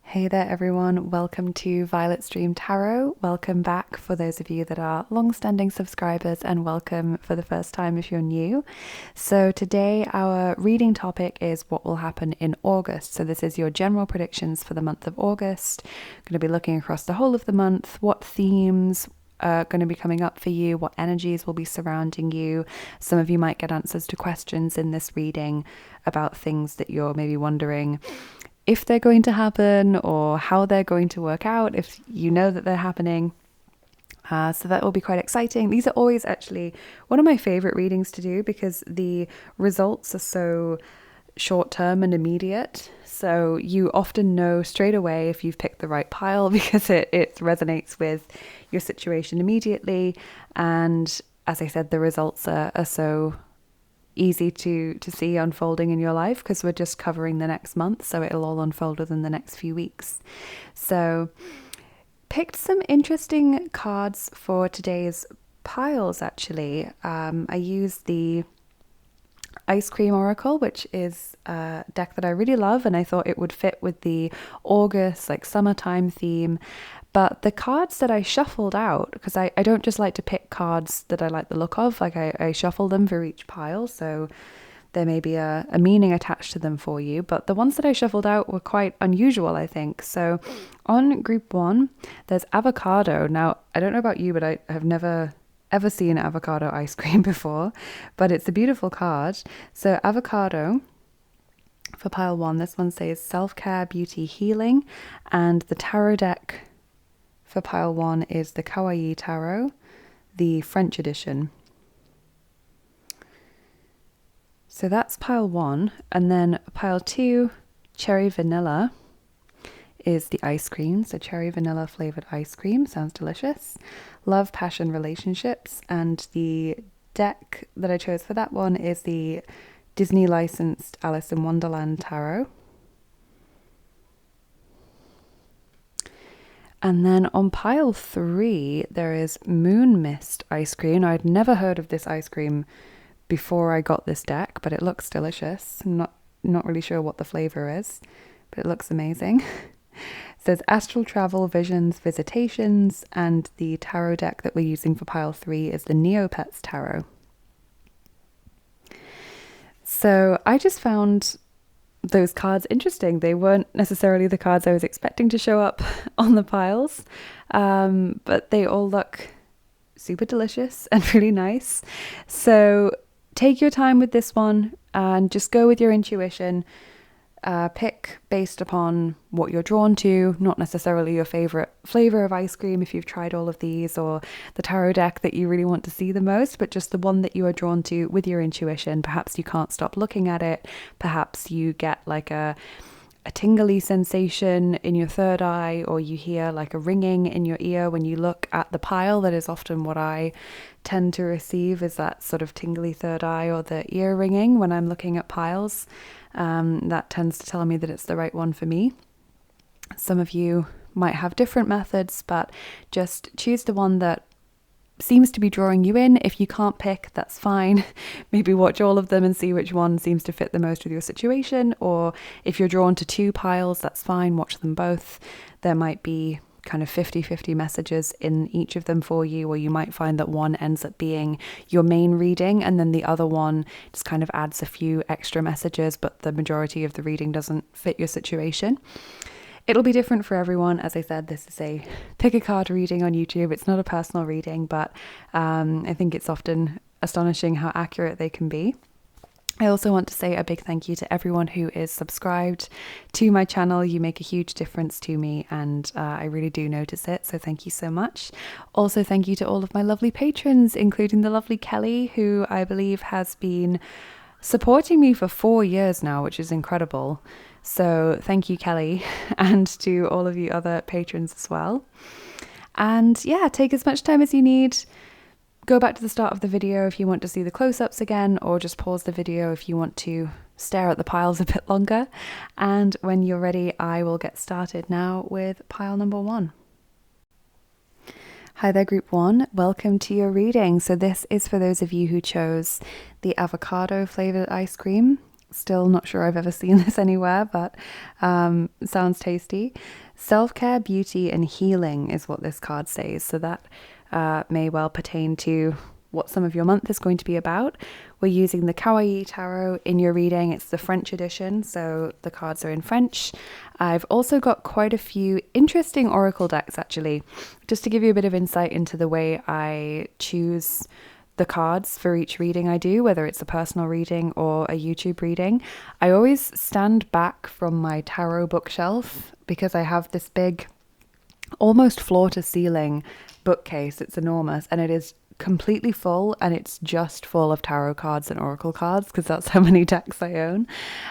Hey there, everyone. Welcome to Violet's Dream Tarot. Welcome back for those of you that are long-standing subscribers, and welcome for the first time if you're new. So today our reading topic is what will happen in August. So this is your general predictions for the month of August. I'm going to be looking across the whole of the month, what themes are going to be coming up for you, what energies will be surrounding you. Some of you might get answers to questions in this reading about things that you're maybe wondering if they're going to happen or how they're going to work out, if you know that they're happening. So that will be quite exciting. These are always actually one of my favorite readings to do because the results are so short term and immediate. So you often know straight away if you've picked the right pile because it resonates with your situation immediately. And as I said, the results are so easy to see unfolding in your life because we're just covering the next month, so it'll all unfold within the next few weeks. So picked some interesting cards for today's piles actually. I used the Ice Cream Oracle, which is a deck that I really love, and I thought it would fit with the August, like summertime theme. But the cards that I shuffled out, because I don't just like to pick cards that I like the look of, like I shuffle them for each pile, so there may be a meaning attached to them for you. But the ones that I shuffled out were quite unusual, I think. So on group one, there's Avocado. Now, I don't know about you, but I have never ever seen avocado ice cream before, but it's a beautiful card. So Avocado for pile one, this one says self-care, beauty, healing, and the tarot deck for pile one is the Kawaii Tarot, the French edition. So that's pile one. And then pile two, cherry vanilla, is the ice cream. So cherry vanilla flavored ice cream sounds delicious. Love, passion, relationships. And the deck that I chose for that one is the Disney licensed Alice in Wonderland Tarot. And then on pile three, there is Moon Mist ice cream. Now, I'd never heard of this ice cream before I got this deck, but it looks delicious. I'm not really sure what the flavor is, but it looks amazing. It says astral travel, visions, visitations, and the tarot deck that we're using for pile three is the Neopets Tarot. So I just found those cards interesting. They weren't necessarily the cards I was expecting to show up on the piles, but they all look super delicious and really nice. So take your time with this one and just go with your intuition. Pick based upon what you're drawn to, not necessarily your favorite flavor of ice cream if you've tried all of these, or the tarot deck that you really want to see the most, but just the one that you are drawn to with your intuition. Perhaps you can't stop looking at it. Perhaps you get like a tingly sensation in your third eye, or you hear like a ringing in your ear when you look at the pile. That is often what I tend to receive, is that sort of tingly third eye or the ear ringing when I'm looking at piles. That tends to tell me that it's the right one for me. Some of you might have different methods, but just choose the one that seems to be drawing you in. If you can't pick, that's fine. Maybe watch all of them and see which one seems to fit the most with your situation. Or if you're drawn to two piles, that's fine. Watch them both. There might be kind of 50-50 messages in each of them for you, or you might find that one ends up being your main reading and then the other one just kind of adds a few extra messages, but the majority of the reading doesn't fit your situation. It'll be different for everyone. As I said, this is a pick a card reading on YouTube. It's not a personal reading, but I think it's often astonishing how accurate they can be. I also want to say a big thank you to everyone who is subscribed to my channel. You make a huge difference to me, and I really do notice it, so thank you so much. Also, thank you to all of my lovely patrons, including the lovely Kelly, who I believe has been supporting me for 4 years now, which is incredible. So thank you, Kelly, and to all of you other patrons as well. And yeah, take as much time as you need. Go back to the start of the video if you want to see the close-ups again, or just pause the video if you want to stare at the piles a bit longer. And when you're ready, I will get started now with pile number one. Hi there, group one. Welcome to your reading. So this is for those of you who chose the avocado flavored ice cream. Still not sure I've ever seen this anywhere, but sounds tasty. Self-care, beauty, and healing is what this card says. So that may well pertain to what some of your month is going to be about. We're using the Kawaii tarot in your reading. It's the French edition, so the cards are in French. I've also got quite a few interesting oracle decks, actually, just to give you a bit of insight into the way I choose the cards for each reading I do, whether it's a personal reading or a YouTube reading. I always stand back from my tarot bookshelf because I have this big, almost floor to ceiling bookcase. It's enormous, and it is completely full, and it's just full of tarot cards and oracle cards because that's how many decks I own.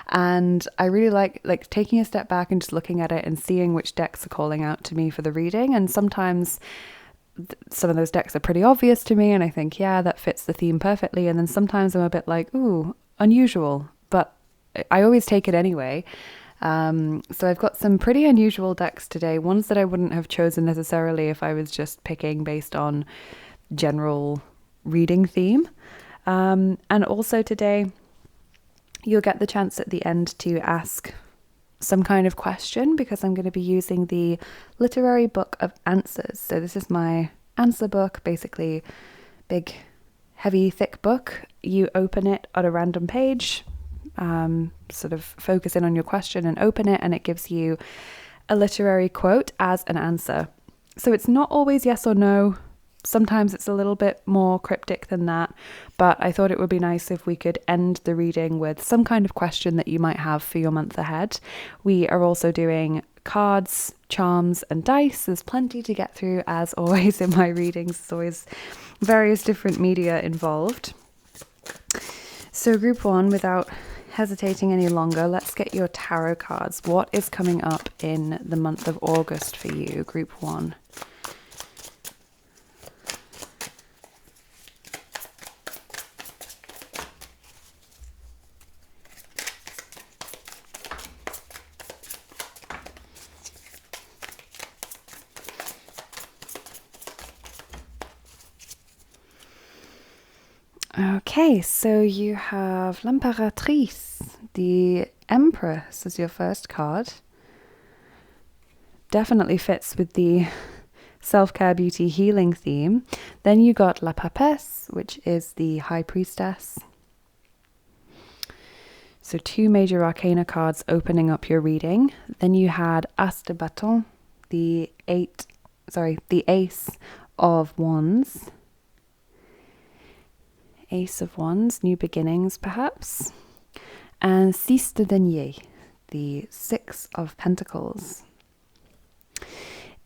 And I really like taking a step back and just looking at it and seeing which decks are calling out to me for the reading. And sometimes some of those decks are pretty obvious to me and I think, yeah, that fits the theme perfectly. And then sometimes I'm a bit like, ooh, unusual, but I always take it anyway. So I've got some pretty unusual decks today, ones that I wouldn't have chosen necessarily if I was just picking based on general reading theme. And also today you'll get the chance at the end to ask some kind of question, because I'm going to be using the Literary Book of Answers. So this is my answer book, basically big, heavy, thick book. You open it at a random page, sort of focus in on your question and open it, and it gives you a literary quote as an answer. So it's not always yes or no. Sometimes it's a little bit more cryptic than that, but I thought it would be nice if we could end the reading with some kind of question that you might have for your month ahead. We are also doing cards, charms, and dice. There's plenty to get through, as always, in my readings. There's always various different media involved. So group one, without hesitating any longer, let's get your tarot cards. What is coming up in the month of August for you, group one? Okay, so you have L'Impératrice, the Empress, as your first card. Definitely fits with the self-care, beauty, healing theme. Then you got La Papesse, which is the High Priestess. So two major arcana cards opening up your reading. Then you had As de Bâton, the Ace of Wands. Ace of Wands, new beginnings perhaps. And Six de Denier, the Six of Pentacles.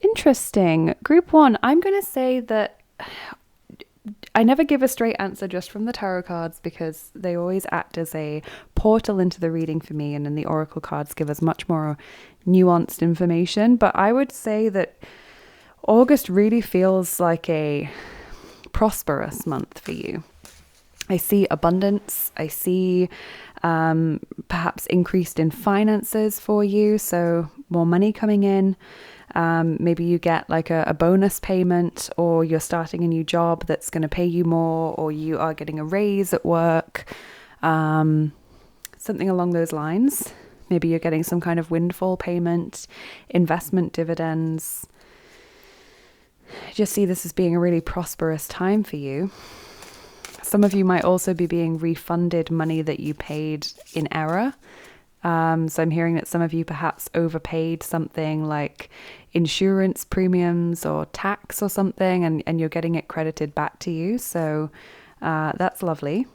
Interesting. Group one, I'm going to say that I never give a straight answer just from the tarot cards because they always act as a portal into the reading for me, and then the oracle cards give us much more nuanced information. But I would say that August really feels like a prosperous month for you. I see abundance. I see perhaps increased in finances for you, so more money coming in. Maybe you get like a bonus payment, or you're starting a new job that's going to pay you more, or you are getting a raise at work, something along those lines. Maybe you're getting some kind of windfall payment, investment dividends. I just see this as being a really prosperous time for you. Some of you might also be being refunded money that you paid in error. So I'm hearing that some of you perhaps overpaid something like insurance premiums or tax or something, and you're getting it credited back to you. So that's lovely.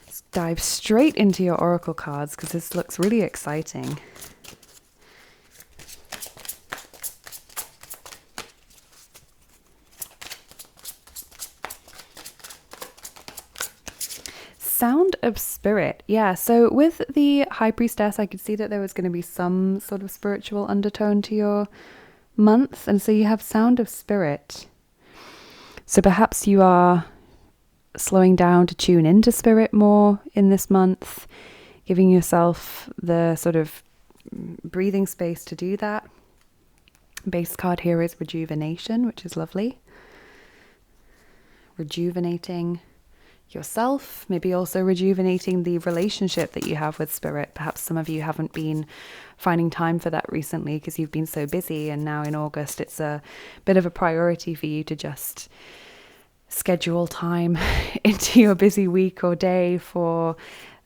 Let's dive straight into your oracle cards because this looks really exciting. Sound of spirit. Yeah, so with the High Priestess, I could see that there was going to be some sort of spiritual undertone to your month. And so you have Sound of Spirit. So perhaps you are slowing down to tune into spirit more in this month, giving yourself the sort of breathing space to do that. Base card here is Rejuvenation, which is lovely. Rejuvenating yourself, maybe also rejuvenating the relationship that you have with spirit. Perhaps some of you haven't been finding time for that recently because you've been so busy, and now in August it's a bit of a priority for you to just schedule time into your busy week or day for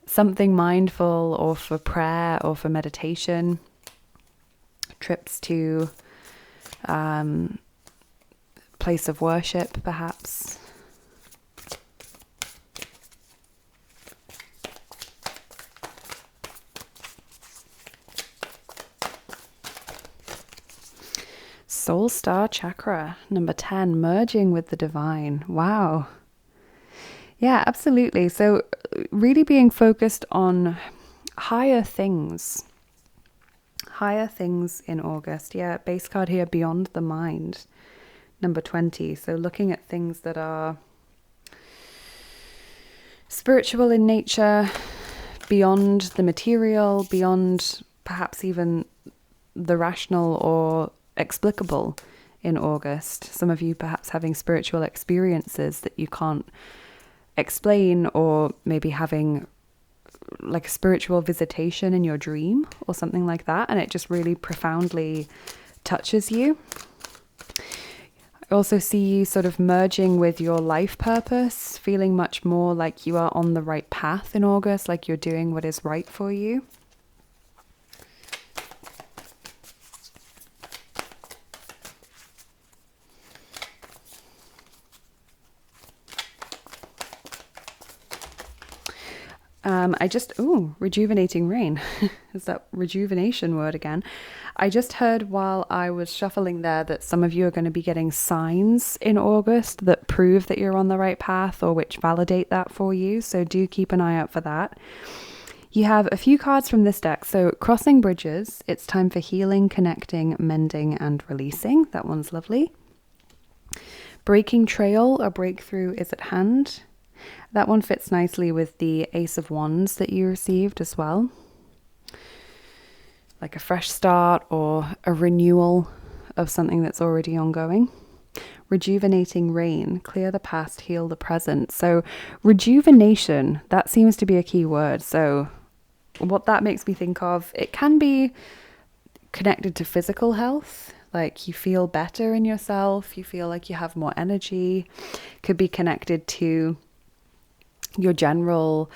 something mindful, or for prayer, or for meditation, trips to place of worship perhaps. Soul Star Chakra, number 10, merging with the divine. Wow. Yeah, absolutely. So really being focused on higher things in August. Yeah, base card here, beyond the mind, number 20. So looking at things that are spiritual in nature, beyond the material, beyond perhaps even the rational or explicable in August. Some of you perhaps having spiritual experiences that you can't explain, or maybe having like a spiritual visitation in your dream or something like that, and it just really profoundly touches you. I also see you sort of merging with your life purpose, feeling much more like you are on the right path in August, like you're doing what is right for you. Rejuvenating rain. Is that rejuvenation word again? I just heard while I was shuffling there that some of you are going to be getting signs in August that prove that you're on the right path, or which validate that for you. So do keep an eye out for that. You have a few cards from this deck. So crossing bridges, it's time for healing, connecting, mending, and releasing. That one's lovely. Breaking trail, a breakthrough is at hand. That one fits nicely with the Ace of Wands that you received as well. Like a fresh start or a renewal of something that's already ongoing. Rejuvenating rain, clear the past, heal the present. So rejuvenation, that seems to be a key word. So what that makes me think of, it can be connected to physical health. Like you feel better in yourself, you feel like you have more energy. Could be connected to your general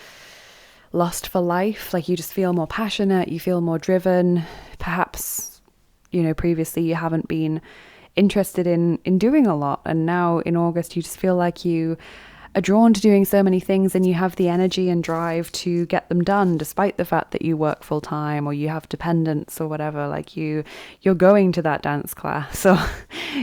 lust for life, like you just feel more passionate, you feel more driven. Perhaps, previously you haven't been interested in doing a lot, and now in August you just feel like you are drawn to doing so many things, and you have the energy and drive to get them done despite the fact that you work full time or you have dependents or whatever. Like you're going to that dance class, or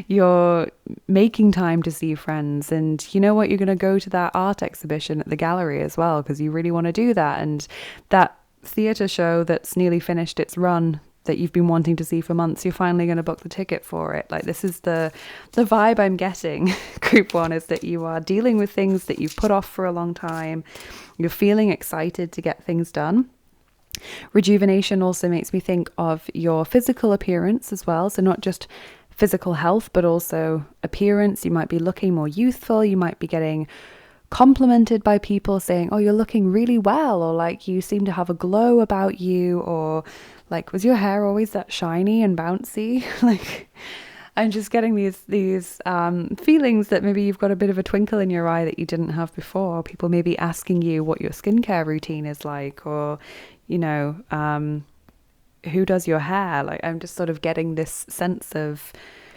you're making time to see friends, and you know what, you're going to go to that art exhibition at the gallery as well because you really want to do that, and that theatre show that's nearly finished its run that you've been wanting to see for months, you're finally going to book the ticket for it. Like this is the vibe I'm getting, group 1, is that you are dealing with things that you've put off for a long time. You're feeling excited to get things done. Rejuvenation also makes me think of your physical appearance as well. So not just physical health, but also appearance. You might be looking more youthful. You might be getting complimented by people saying, oh, you're looking really well, or like you seem to have a glow about you, or like, was your hair always that shiny and bouncy? Like, I'm just getting these feelings that maybe you've got a bit of a twinkle in your eye that you didn't have before. People may be asking you what your skincare routine is like, or, who does your hair? Like, I'm just sort of getting this sense of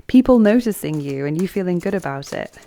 people noticing you and you feeling good about it.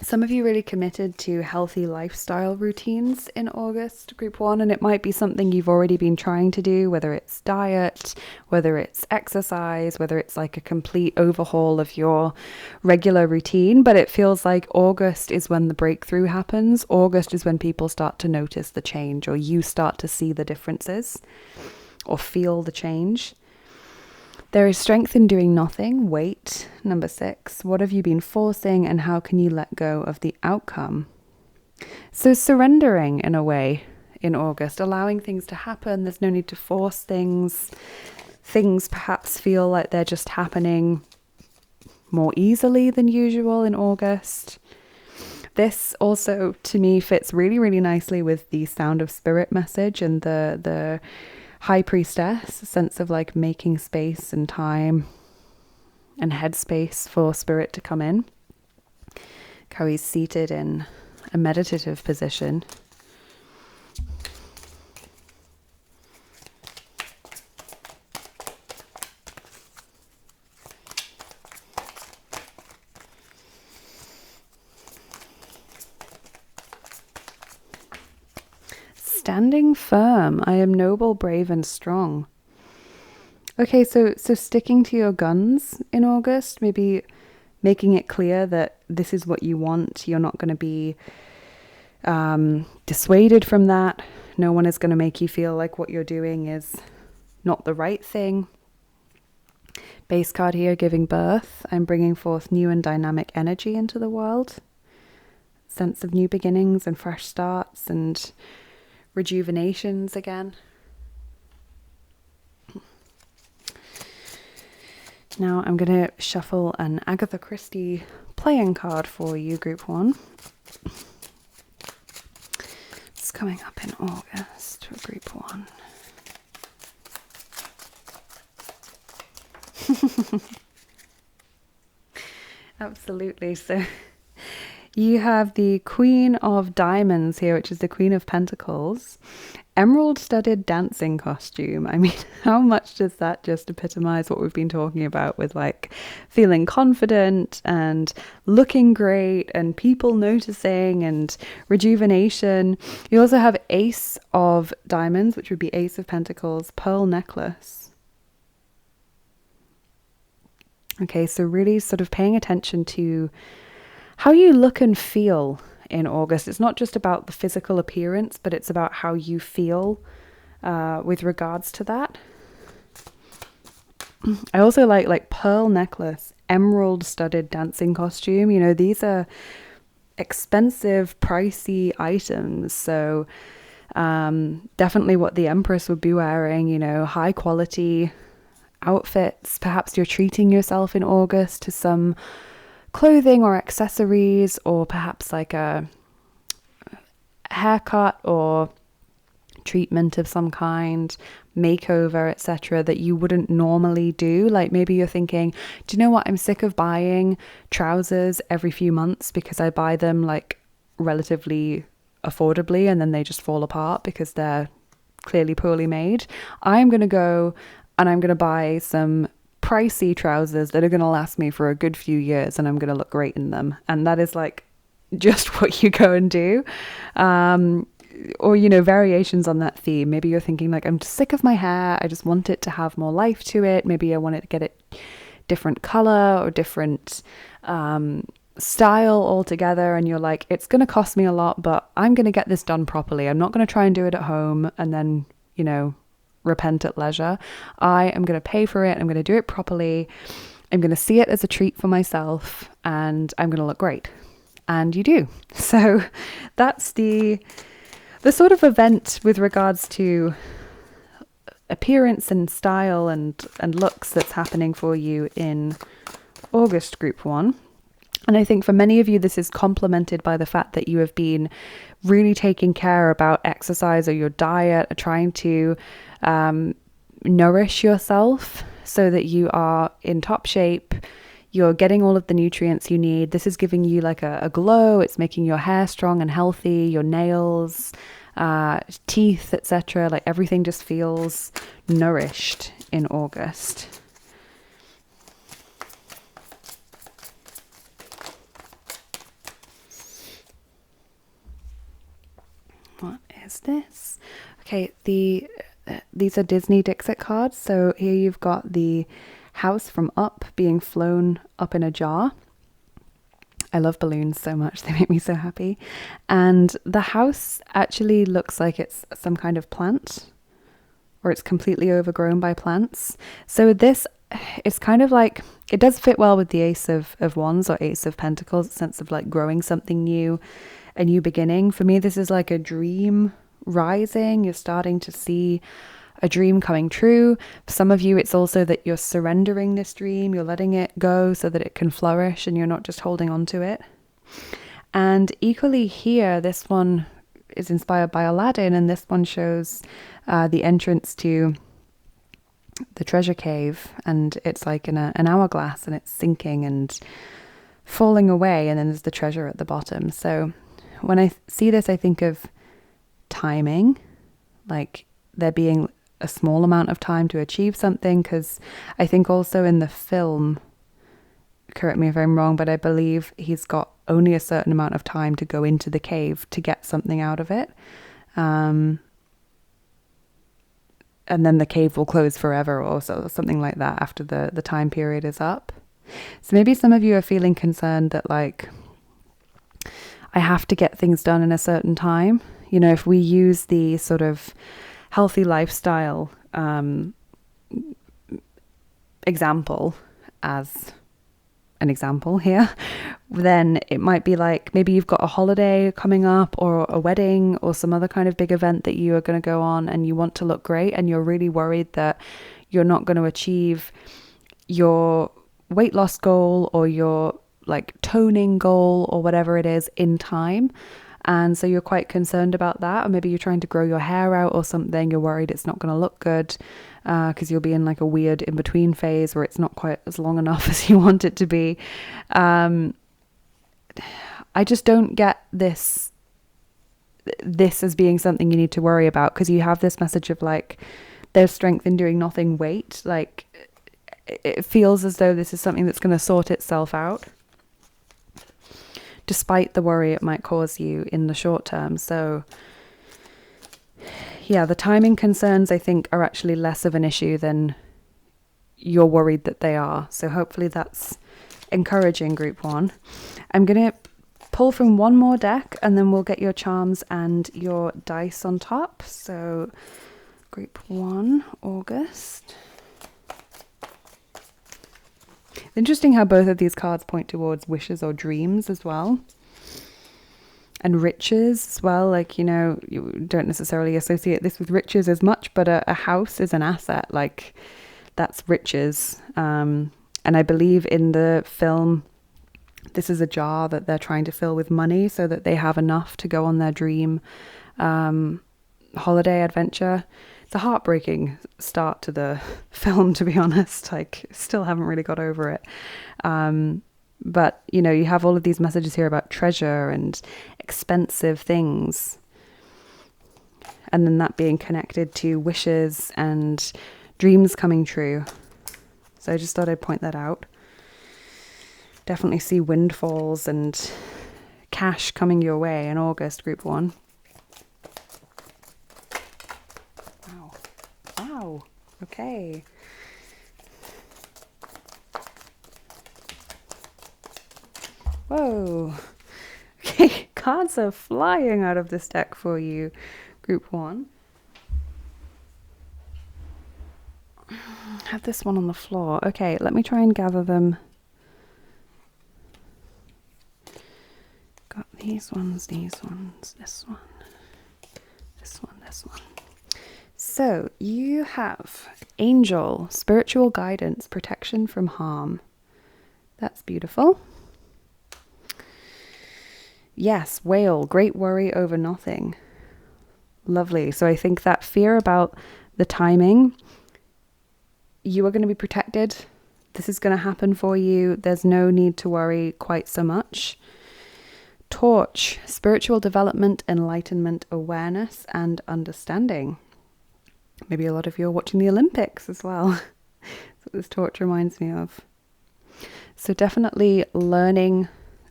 Some of you really committed to healthy lifestyle routines in August, group 1, and it might be something you've already been trying to do, whether it's diet, whether it's exercise, whether it's like a complete overhaul of your regular routine. But it feels like August is when the breakthrough happens. August is when people start to notice the change, or you start to see the differences or feel the change. There is strength in doing nothing. Wait. Number 6. What have you been forcing and how can you let go of the outcome? So surrendering in a way in August, allowing things to happen. There's no need to force things. Things perhaps feel like they're just happening more easily than usual in August. This also, to me, fits really, really nicely with the Sound of Spirit message and the High Priestess, sense of like making space and time and headspace for spirit to come in. Kawaii's seated in a meditative position. Standing firm. I am noble, brave, and strong. Okay, so sticking to your guns in August, maybe making it clear that this is what you want. You're not going to be dissuaded from that. No one is going to make you feel like what you're doing is not the right thing. Base card here, giving birth. I'm bringing forth new and dynamic energy into the world. Sense of new beginnings and fresh starts and rejuvenations again. Now I'm going to shuffle an Agatha Christie playing card for you, Group 1. It's coming up in August for Group 1. Absolutely. So you have the Queen of Diamonds here, which is the Queen of Pentacles. Emerald studded dancing costume. I mean, how much does that just epitomize what we've been talking about with like feeling confident and looking great and people noticing and rejuvenation. You also have Ace of Diamonds, which would be Ace of Pentacles, pearl necklace. Okay, so really sort of paying attention to how you look and feel in August. It's not just about the physical appearance, but it's about how you feel with regards to that. I also like pearl necklace, emerald studded dancing costume. You know, these are expensive, pricey items. So definitely what the Empress would be wearing, you know, high quality outfits. Perhaps you're treating yourself in August to some clothing or accessories, or perhaps like a haircut or treatment of some kind, makeover, etc., that you wouldn't normally do. Like maybe you're thinking, do you know what, I'm sick of buying trousers every few months because I buy them like relatively affordably and then they just fall apart because they're clearly poorly made. I'm going to go and I'm going to buy some pricey trousers that are going to last me for a good few years and I'm going to look great in them. And that is like just what you go and do. Or, you know, variations on that theme. Maybe you're thinking like, I'm just sick of my hair. I just want it to have more life to it. Maybe I want it to get it different color or different style altogether. And you're like, it's going to cost me a lot, but I'm going to get this done properly. I'm not going to try and do it at home and then, you know, repent at leisure. I am going to pay for it. I'm going to do it properly. I'm going to see it as a treat for myself and I'm going to look great. And you do. So that's the sort of event with regards to appearance and style and looks that's happening for you in August, Group 1. And I think for many of you, this is complemented by the fact that you have been really taking care about exercise or your diet, or trying to nourish yourself so that you are in top shape. You're getting all of the nutrients you need. This is giving you like a glow. It's making your hair strong and healthy, your nails, teeth, etc. Like everything just feels nourished in August. What is this? Okay, these are Disney Dixit cards. So here you've got the house from Up being flown up in a jar. I love balloons so much. They make me so happy. And the house actually looks like it's some kind of plant, or it's completely overgrown by plants. So this it's kind of like, it does fit well with the Ace of Wands or Ace of Pentacles, sense of like growing something new, a new beginning. For me, this is like a dream rising. You're starting to see a dream coming true. For some of you, it's also that you're surrendering this dream, you're letting it go so that it can flourish and you're not just holding on to it. And equally here, this one is inspired by Aladdin, and this one shows the entrance to the treasure cave, and it's like in an hourglass, and it's sinking and falling away, and then there's the treasure at the bottom. So when I see this, I think of timing, like there being a small amount of time to achieve something, because I think also in the film, correct me if I'm wrong, but I believe he's got only a certain amount of time to go into the cave to get something out of it. And then the cave will close forever or something like that after the time period is up. So maybe some of you are feeling concerned that like, I have to get things done in a certain time. You know, if we use the sort of healthy lifestyle example as an example here, then it might be like maybe you've got a holiday coming up or a wedding or some other kind of big event that you are going to go on, and you want to look great and you're really worried that you're not going to achieve your weight loss goal or your like toning goal or whatever it is in time. And so you're quite concerned about that, or maybe you're trying to grow your hair out or something. You're worried it's not going to look good because you'll be in like a weird in-between phase where it's not quite as long enough as you want it to be. I just don't get this as being something you need to worry about, because you have this message of like, there's strength in doing nothing, wait. Like, it feels as though this is something that's going to sort itself out, despite the worry it might cause you in the short term. So yeah, the timing concerns, I think, are actually less of an issue than you're worried that they are. So hopefully that's encouraging, group one. I'm going to pull from one more deck and then we'll get your charms and your dice on top. So group one, August. Interesting how both of these cards point towards wishes or dreams as well. And riches as well. Like, you know, you don't necessarily associate this with riches as much, but a house is an asset. Like, that's riches. And I believe in the film, this is a jar that they're trying to fill with money so that they have enough to go on their dream holiday adventure. It's a heartbreaking start to the film, to be honest. Like, still haven't really got over it. But, you know, you have all of these messages here about treasure and expensive things. And then that being connected to wishes and dreams coming true. So I just thought I'd point that out. Definitely see windfalls and cash coming your way in August, group one. Wow. Wow. Okay. Whoa. Okay, cards are flying out of this deck for you, group one. I have this one on the floor. Okay, let me try and gather them. Got these ones, this one, this one, this one. So you have angel, spiritual guidance, protection from harm. That's beautiful. Yes, whale, great worry over nothing. Lovely. So I think that fear about the timing, you are going to be protected. This is going to happen for you. There's no need to worry quite so much. Torch, spiritual development, enlightenment, awareness, and understanding. Maybe a lot of you are watching the Olympics as well. That's what this torch reminds me of. So definitely learning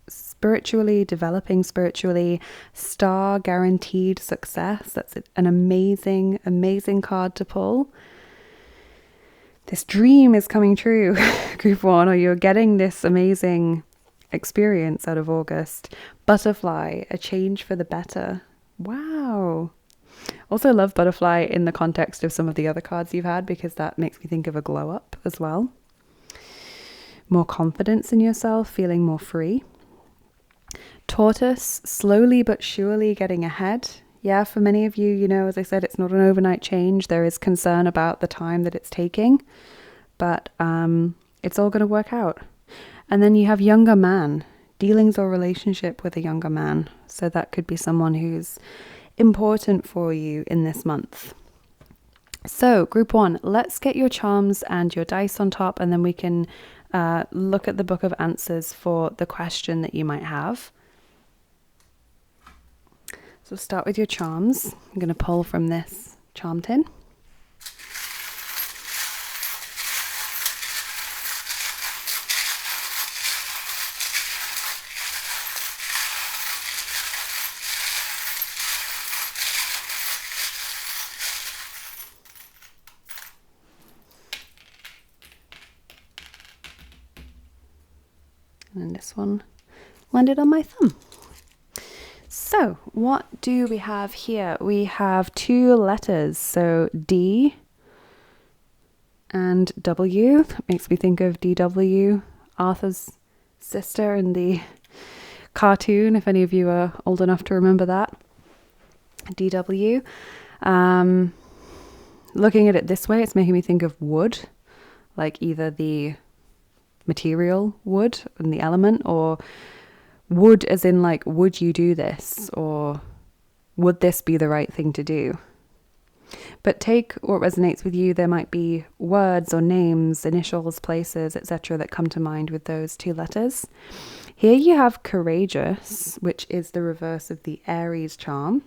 spiritually, developing spiritually, star guaranteed success. That's an amazing, amazing card to pull. This dream is coming true, group one, or you're getting this amazing experience out of August. Butterfly, a change for the better. Wow. Also love butterfly in the context of some of the other cards you've had, because that makes me think of a glow up as well. more confidence in yourself, feeling more free. Tortoise, slowly but surely getting ahead. Yeah, for many of you, you know, as I said, it's not an overnight change. There is concern about the time that it's taking, but it's all going to work out. And then you have younger man, dealings or relationship with a younger man. So that could be someone who's important for you in this month. So group 1, let's get your charms and your dice on top, and then we can look at the book of answers for the question that you might have. So start with your charms. I'm going to pull from this charm tin. And this one landed on my thumb. So what do we have here? We have 2 letters, so D and W. That makes me think of DW, Arthur's sister in the cartoon, if any of you are old enough to remember that. DW. Looking at it this way, it's making me think of wood, like either the material wood and the element, or would as in like, would you do this, or would this be the right thing to do? But take what resonates with you. There might be words or names, initials, places, etc. that come to mind with those 2 letters. Here you have courageous, which is the reverse of the Aries charm.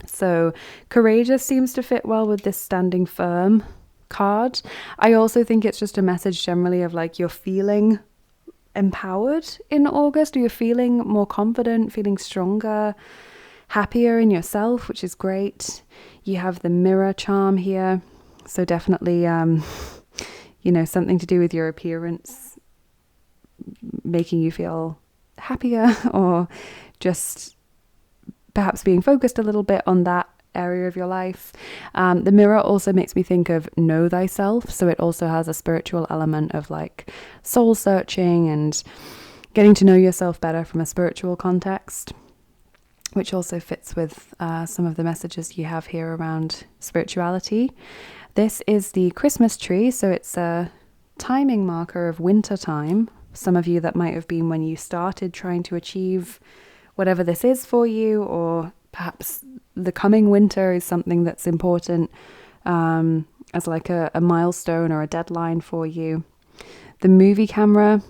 So courageous seems to fit well with this standing firm card. I also think it's just a message generally of like, you're feeling empowered in August, or you're feeling more confident, feeling stronger, happier in yourself, which is great. You have the mirror charm here, so definitely you know, something to do with your appearance making you feel happier, or just perhaps being focused a little bit on that area of your life. The mirror also makes me think of know thyself, so it also has a spiritual element of like soul searching and getting to know yourself better from a spiritual context, which also fits with some of the messages you have here around spirituality. This is the Christmas tree, so it's a timing marker of winter time. Some of you, that might have been when you started trying to achieve whatever this is for you, or perhaps the coming winter is something that's important as like a milestone or a deadline for you. The movie camera,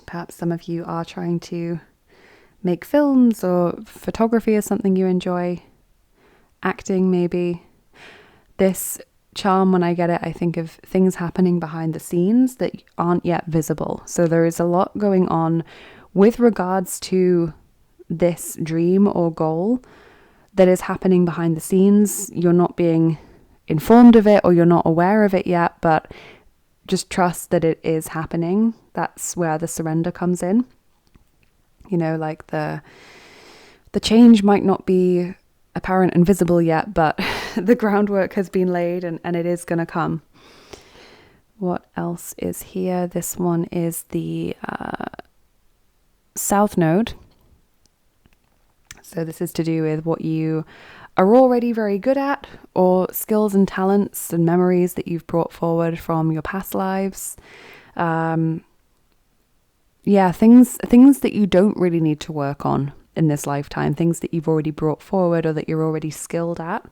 perhaps some of you are trying to make films, or photography is something you enjoy. Acting, maybe. This charm, when I get it, I think of things happening behind the scenes that aren't yet visible. So there is a lot going on with regards to this dream or goal that is happening behind the scenes. You're not being informed of it, or you're not aware of it yet, but just trust that it is happening. That's where the surrender comes in. You know, like the change might not be apparent and visible yet, but the groundwork has been laid, and it is going to come. What else is here? This one is the South Node. So this is to do with what you are already very good at, or skills and talents and memories that you've brought forward from your past lives. Things that you don't really need to work on in this lifetime, things that you've already brought forward or that you're already skilled at.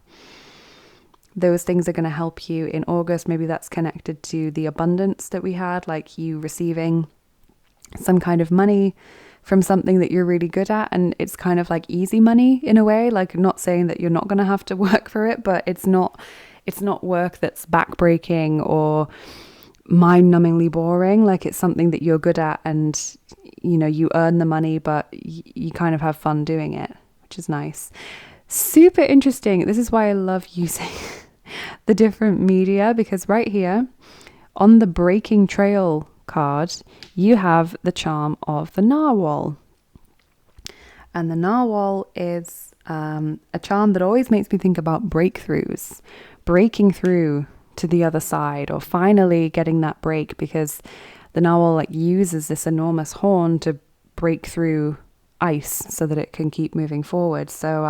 Those things are going to help you in August. Maybe that's connected to the abundance that we had, like you receiving some kind of money from something that you're really good at, and it's kind of like easy money in a way. Like, not saying that you're not going to have to work for it, but it's not work that's backbreaking or mind-numbingly boring. Like, it's something that you're good at, and you know, you earn the money, but you kind of have fun doing it, which is nice. Super interesting. This is why I love using the different media, because right here on the Breaking Trail card, you have the charm of the narwhal. And the narwhal is a charm that always makes me think about breakthroughs, breaking through to the other side, or finally getting that break, because the narwhal like uses this enormous horn to break through ice so that it can keep moving forward. So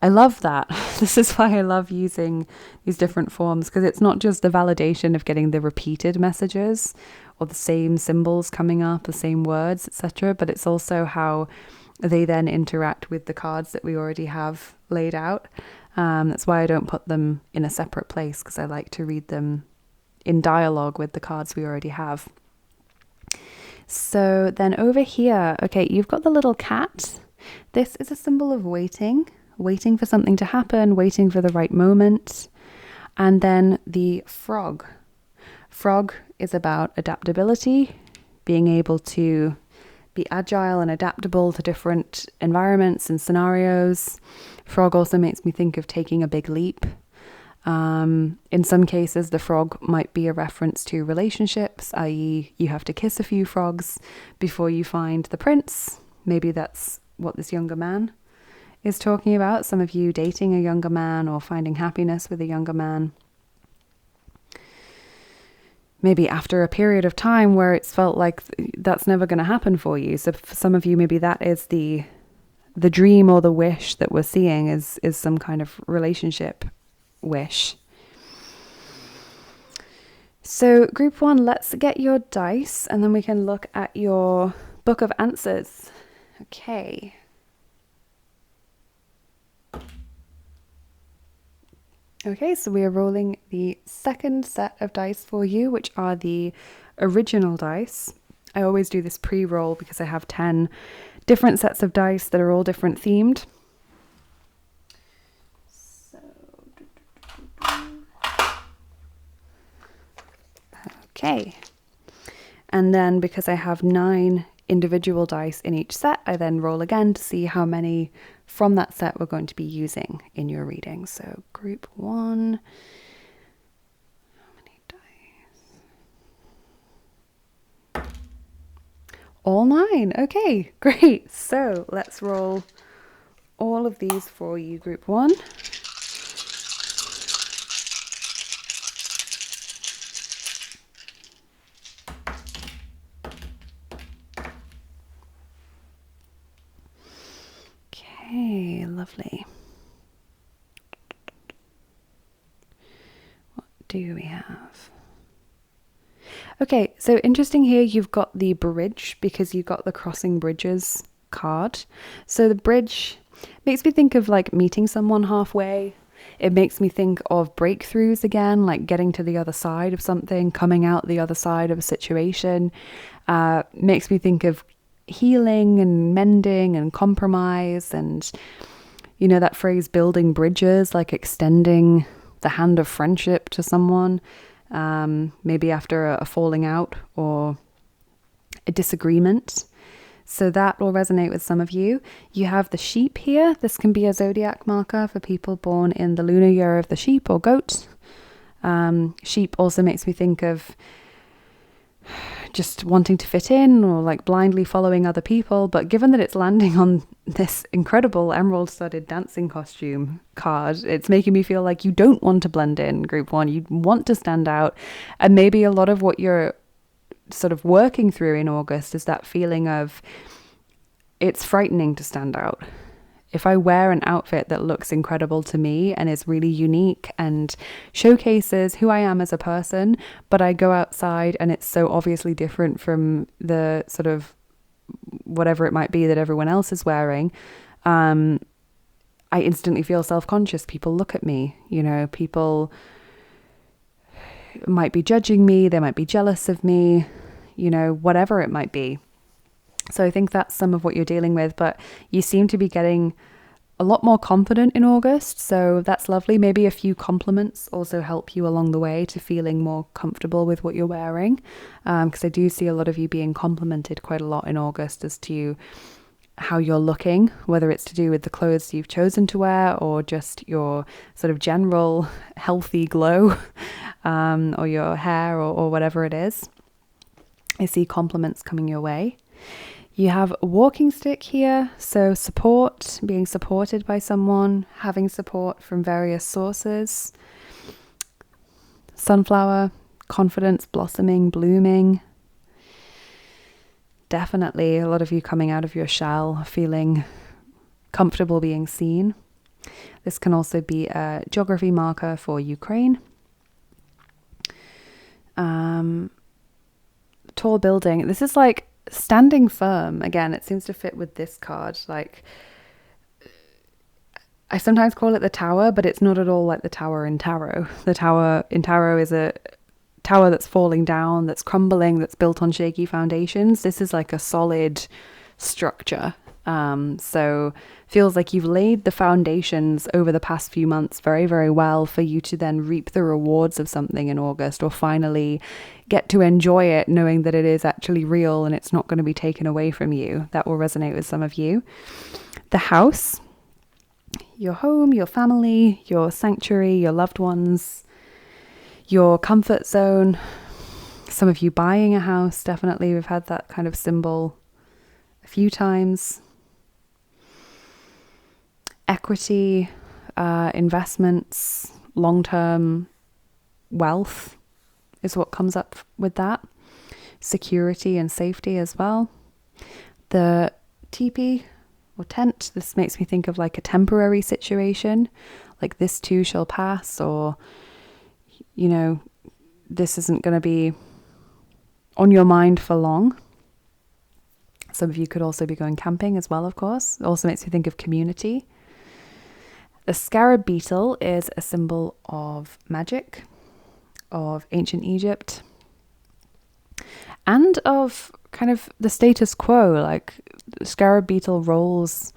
I love that. This is why I love using these different forms, because it's not just the validation of getting the repeated messages or the same symbols coming up, the same words, etc., but it's also how they then interact with the cards that we already have laid out. That's why I don't put them in a separate place, because I like to read them in dialogue with the cards we already have. So then over here, okay, you've got the little cat. This is a symbol of waiting for something to happen, waiting for the right moment. And then the frog. Frog is about adaptability, being able to be agile and adaptable to different environments and scenarios. Frog also makes me think of taking a big leap. In some cases, the frog might be a reference to relationships, i.e. you have to kiss a few frogs before you find the prince. Maybe that's what this younger man is talking about. Some of you dating a younger man or finding happiness with a younger man. Maybe after a period of time where it's felt like that's never going to happen for you. So for some of you, maybe that is the dream or the wish that we're seeing is some kind of relationship wish. So group 1, let's get your dice and then we can look at your book of answers. Okay. Okay, so we are rolling the second set of dice for you, which are the original dice. I always do this pre-roll because I have 10 different sets of dice that are all different themed. Okay, and then because I have 9 individual dice in each set, I then roll again to see how many from that set we're going to be using in your reading. So group 1, how many dice? All 9. Okay, great. So let's roll all of these for you, group 1. Okay, lovely. What do we have? Okay, so interesting here, you've got the bridge because you got the crossing bridges card. So the bridge makes me think of like meeting someone halfway. It makes me think of breakthroughs again, like getting to the other side of something, coming out the other side of a situation. Makes me think of healing and mending and compromise, and you know that phrase building bridges, like extending the hand of friendship to someone, maybe after a falling out or a disagreement. So that will resonate with some of you. You have the sheep here. This can be a zodiac marker for people born in the lunar year of the sheep or goat. Sheep also makes me think of just wanting to fit in or like blindly following other people. But given that it's landing on this incredible emerald studded dancing costume card, it's making me feel like you don't want to blend in, group 1. You want to stand out. And maybe a lot of what you're sort of working through in August is that feeling of it's frightening to stand out. If I wear an outfit that looks incredible to me and is really unique and showcases who I am as a person, but I go outside and it's so obviously different from the sort of whatever it might be that everyone else is wearing, I instantly feel self-conscious. People look at me, you know, people might be judging me, they might be jealous of me, you know, whatever it might be. So I think that's some of what you're dealing with, but you seem to be getting a lot more confident in August, so that's lovely. Maybe a few compliments also help you along the way to feeling more comfortable with what you're wearing, because I do see a lot of you being complimented quite a lot in August as to how you're looking, whether it's to do with the clothes you've chosen to wear or just your sort of general healthy glow, or your hair or whatever it is. I see compliments coming your way. You have a walking stick here, so support, being supported by someone, having support from various sources. sunflower, confidence, blossoming, blooming. Definitely a lot of you coming out of your shell, feeling comfortable being seen. This can also be a geography marker for Ukraine. Tall building. This is like standing firm. Again, it seems to fit with this card. Like, I sometimes call it the tower, but it's not at all like the tower in tarot. The tower in tarot is a tower that's falling down, that's crumbling, that's built on shaky foundations. This is like a solid structure. So feels like you've laid the foundations over the past few months very, very well for you to then reap the rewards of something in August, or finally get to enjoy it knowing that it is actually real and it's not going to be taken away from you. That will resonate with some of you. The house, your home, your family, your sanctuary, your loved ones, your comfort zone. Some of you buying a house, definitely. We've had that kind of symbol a few times. Equity, investments, long-term wealth is what comes up with that. Security and safety as well. The teepee or tent, this makes me think of like a temporary situation, like this too shall pass, or, you know, this isn't going to be on your mind for long. Some of you could also be going camping as well, of course. It also makes me think of community. The scarab beetle is a symbol of magic, of ancient Egypt, and of kind of the status quo. Like, the scarab beetle rolls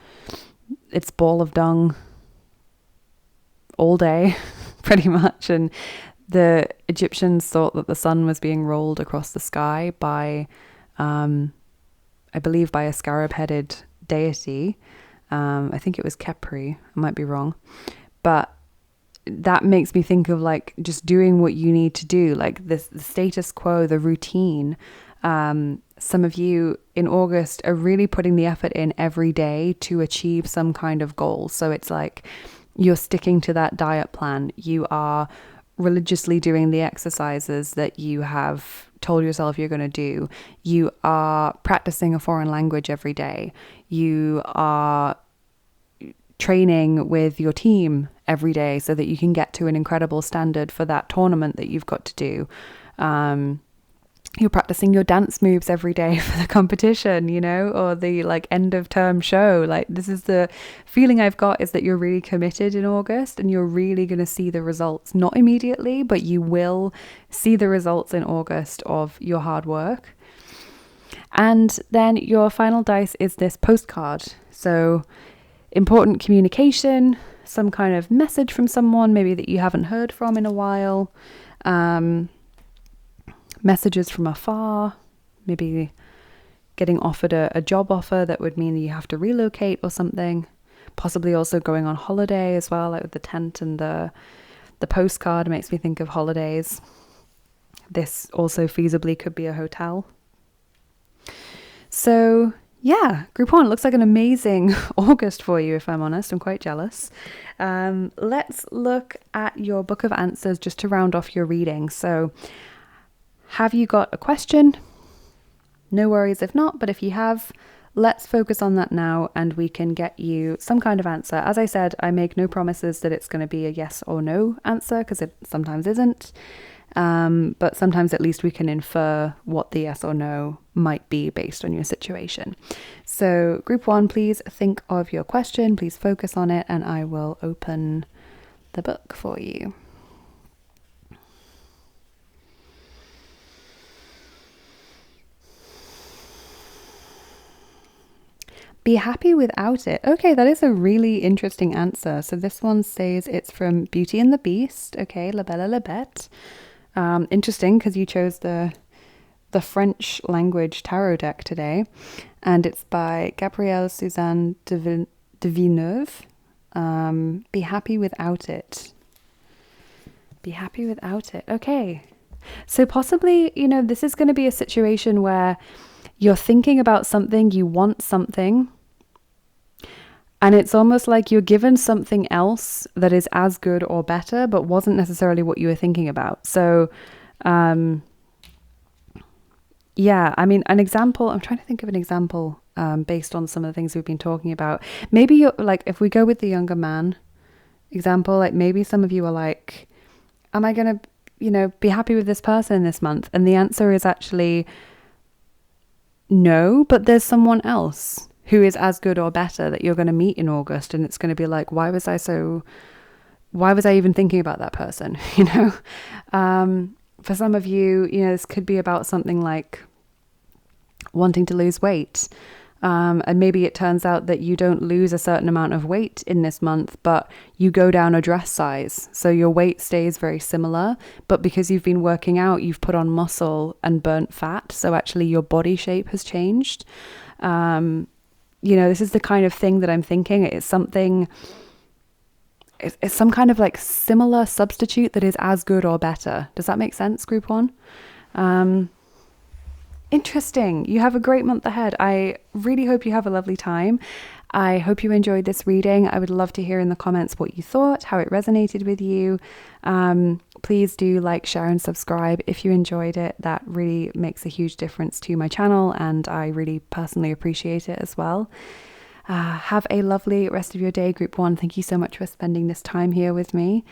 its ball of dung all day, pretty much. And the Egyptians thought that the sun was being rolled across the sky by, I believe, by a scarab-headed deity. I think it was Khepri. I might be wrong. But that makes me think of like just doing what you need to do, like the status quo, the routine. Some of you in August are really putting the effort in every day to achieve some kind of goal. So it's like you're sticking to that diet plan. You are religiously doing the exercises that you have told yourself you're going to do. You are practicing a foreign language every day. You are training with your team every day so that you can get to an incredible standard for that tournament that you've got to do. You're practicing your dance moves every day for the competition, you know, or the like end of term show. Like, this is the feeling I've got, is that you're really committed in August and you're really going to see the results, not immediately, but you will see the results in August of your hard work. And then your final dice is this postcard. So important communication, some kind of message from someone maybe that you haven't heard from in a while. Messages from afar, maybe getting offered a job offer that would mean that you have to relocate or something. Possibly also going on holiday as well, like with the tent and the postcard makes me think of holidays. This also feasibly could be a hotel. So yeah, group one, looks like an amazing August for you, if I'm honest. I'm quite jealous. Let's look at your book of answers just to round off your reading. So have you got a question? No worries if not, but if you have, let's focus on that now and we can get you some kind of answer. As I said, I make no promises that it's going to be a yes or no answer, because it sometimes isn't. But sometimes at least we can infer what the yes or no might be based on your situation. So group one, please think of your question, please focus on it, and I will open the book for you. Be happy without it. Okay, that is a really interesting answer. So this one says it's from Beauty and the Beast. Okay, La Belle et la Bête. Interesting, because you chose the French language tarot deck today, and it's by Gabrielle Suzanne de Villeneuve. Be happy without it. Be happy without it. Okay, so possibly, you know, this is going to be a situation where you're thinking about something, you want something, And it's almost like you're given something else that is as good or better, but wasn't necessarily what you were thinking about. So, yeah, I mean, an example, I'm trying to think of an example based on some of the things we've been talking about. Maybe you're like, if we go with the younger man example, like maybe some of you are like, am I going to, be happy with this person this month? And the answer is actually no, but there's someone else who is as good or better that you're going to meet in August. And it's going to be like, why was I even thinking about that person? For some of you, this could be about something like wanting to lose weight. And maybe it turns out that you don't lose a certain amount of weight in this month, but you go down a dress size. So your weight stays very similar, but because you've been working out, you've put on muscle and burnt fat. So actually your body shape has changed. This is the kind of thing that I'm thinking. It's something, it's some kind of like similar substitute that is as good or better. Does that make sense, group one? Interesting. You have a great month ahead. I really hope you have a lovely time. I hope you enjoyed this reading. I would love to hear in the comments what you thought, how it resonated with you. Please do like, share and subscribe if you enjoyed it. That really makes a huge difference to my channel and I really personally appreciate it as well. Have a lovely rest of your day, group one. Thank you so much for spending this time here with me.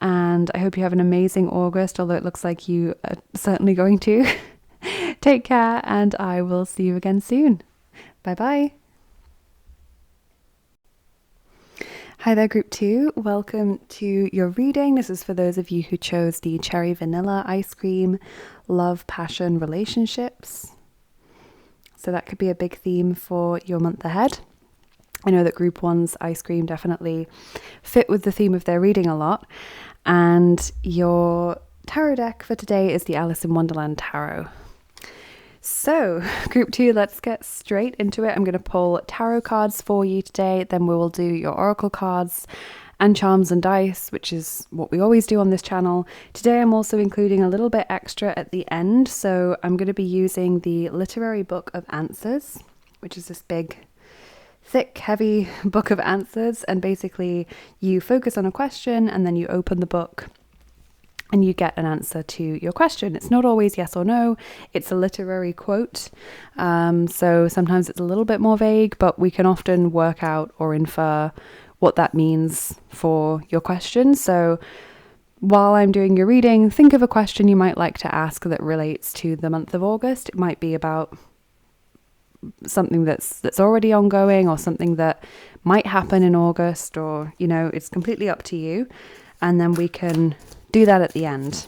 And I hope you have an amazing August, although it looks like you are certainly going to. Take care, and I will see you again soon. Bye-bye. Hi there, group two. Welcome to your reading. This is for those of you who chose the cherry vanilla ice cream, love, passion, relationships. So that could be a big theme for your month ahead. I know that group one's ice cream definitely fit with the theme of their reading a lot. And your tarot deck for today is the Alice in Wonderland Tarot. So, group two, let's get straight into it. I'm going to pull tarot cards for you today. Then we will do your oracle cards and charms and dice, which is what we always do on this channel. Today, I'm also including a little bit extra at the end. So I'm going to be using the Literary Book of Answers, which is this big, thick, heavy book of answers. And basically, you focus on a question and then you open the book and you get an answer to your question. It's not always yes or no. It's a literary quote. So sometimes it's a little bit more vague, but we can often work out or infer what that means for your question. So while I'm doing your reading, think of a question you might like to ask that relates to the month of August. It might be about something that's already ongoing or something that might happen in August, or, it's completely up to you. And then we can do that at the end.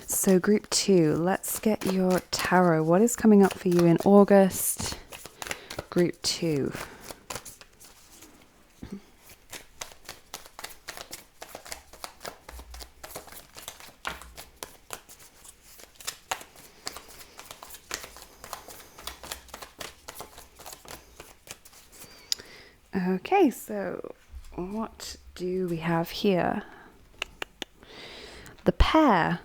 So group two, let's get your tarot. What is coming up for you in August? Group two. Okay, so what do we have here? The Pair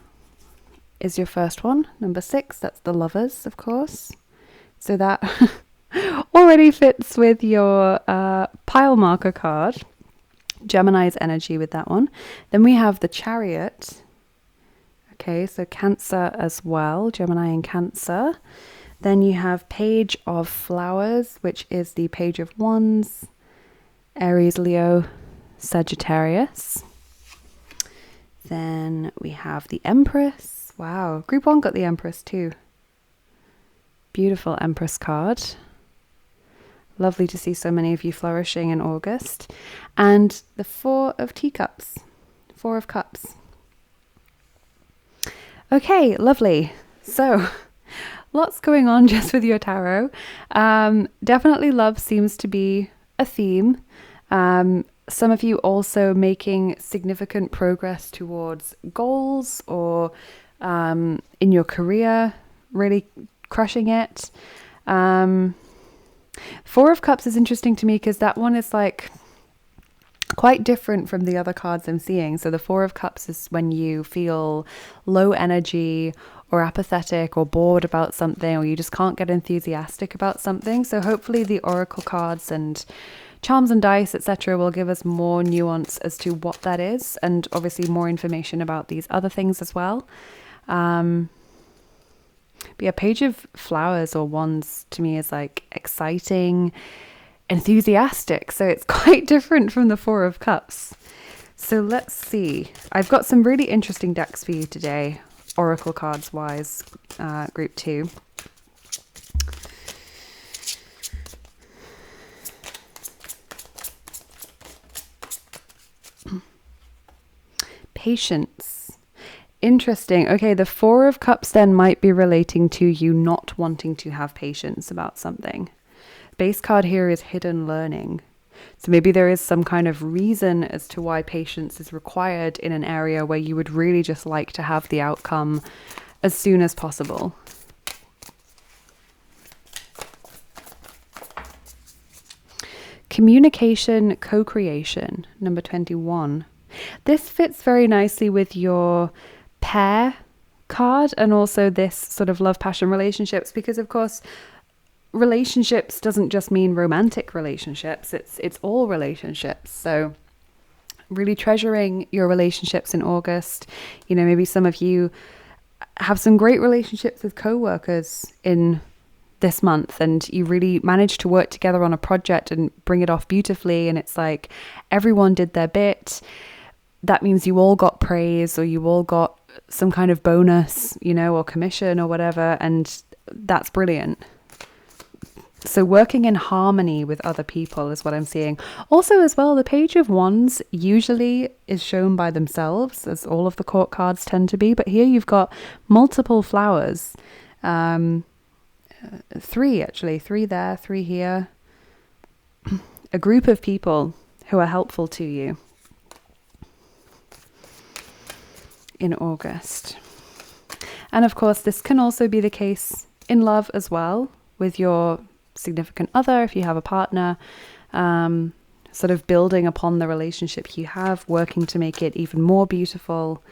is your first one, number 6. That's the Lovers, of course. So that already fits with your pile marker card. Gemini's energy with that one. Then we have the Chariot. Okay, so Cancer as well, Gemini and Cancer. Then you have Page of Flowers, which is the Page of Wands, Aries, Leo, Sagittarius. Then we have the Empress. Wow, group one got the Empress too. Beautiful Empress card. Lovely to see so many of you flourishing in August. And the Four of Teacups. Four of Cups. Okay, lovely. So, lots going on just with your tarot. Definitely love seems to be a theme. Some of you also making significant progress towards goals or in your career, really crushing it. Four of Cups is interesting to me because that one is like quite different from the other cards I'm seeing. So the Four of Cups is when you feel low energy or apathetic or bored about something, or you just can't get enthusiastic about something. So hopefully the oracle cards and charms and dice, etc., will give us more nuance as to what that is, and obviously more information about these other things as well. But yeah, Page of Flowers or Wands to me is like exciting, enthusiastic. So it's quite different from the Four of Cups. So let's see. I've got some really interesting decks for you today, oracle cards wise, group 2. Patience. Interesting. Okay, the Four of Cups then might be relating to you not wanting to have patience about something. Base card here is hidden learning. So maybe there is some kind of reason as to why patience is required in an area where you would really just like to have the outcome as soon as possible. Communication, co-creation, number 21. This fits very nicely with your pair card and also this sort of love, passion, relationships, because of course relationships doesn't just mean romantic relationships, it's all relationships. So really treasuring your relationships in August. You know, maybe some of you have some great relationships with co-workers in this month, and you really managed to work together on a project and bring it off beautifully, and it's like everyone did their bit. That means you all got praise, or you all got some kind of bonus, you know, or commission or whatever, and that's brilliant. So working in harmony with other people is what I'm seeing. Also as well, the Page of Wands usually is shown by themselves, as all of the court cards tend to be, but here you've got multiple flowers. 3 actually, 3 there, 3 here. A group of people who are helpful to you in August. And of course, this can also be the case in love as well, with your significant other, if you have a partner, sort of building upon the relationship you have, working to make it even more beautiful,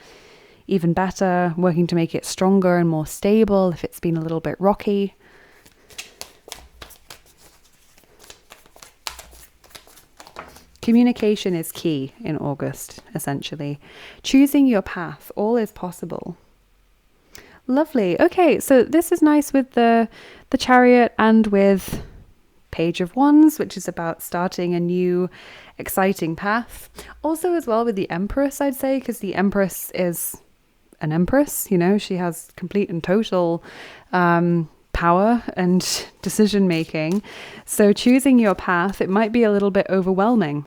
even better, working to make it stronger and more stable if it's been a little bit rocky. Communication is key in August, essentially. Choosing your path, all is possible. Lovely. Okay, so this is nice with the Chariot and with Page of Wands, which is about starting a new exciting path. Also as well with the Empress, I'd say, because the Empress is an empress, you know, she has complete and total power and decision making. So choosing your path, it might be a little bit overwhelming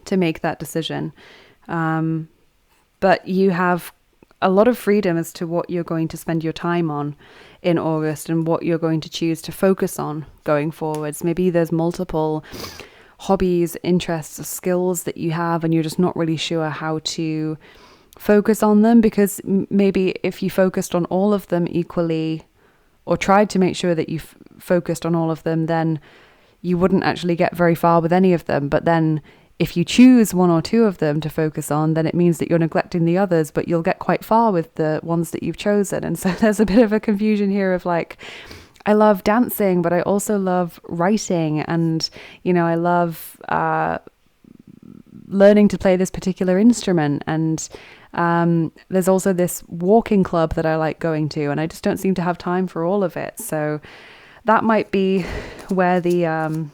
to make that decision. But you have a lot of freedom as to what you're going to spend your time on in August and what you're going to choose to focus on going forwards. Maybe there's multiple hobbies, interests, skills that you have, and you're just not really sure how to focus on them, because maybe if you focused on all of them equally, or tried to make sure that you focused on all of them, then you wouldn't actually get very far with any of them. But then if you choose 1 or 2 of them to focus on, then it means that you're neglecting the others, but you'll get quite far with the ones that you've chosen. And so there's a bit of a confusion here of like, I love dancing, but I also love writing, and, you know, I love learning to play this particular instrument, and there's also this walking club that I like going to, and I just don't seem to have time for all of it. So that might be where the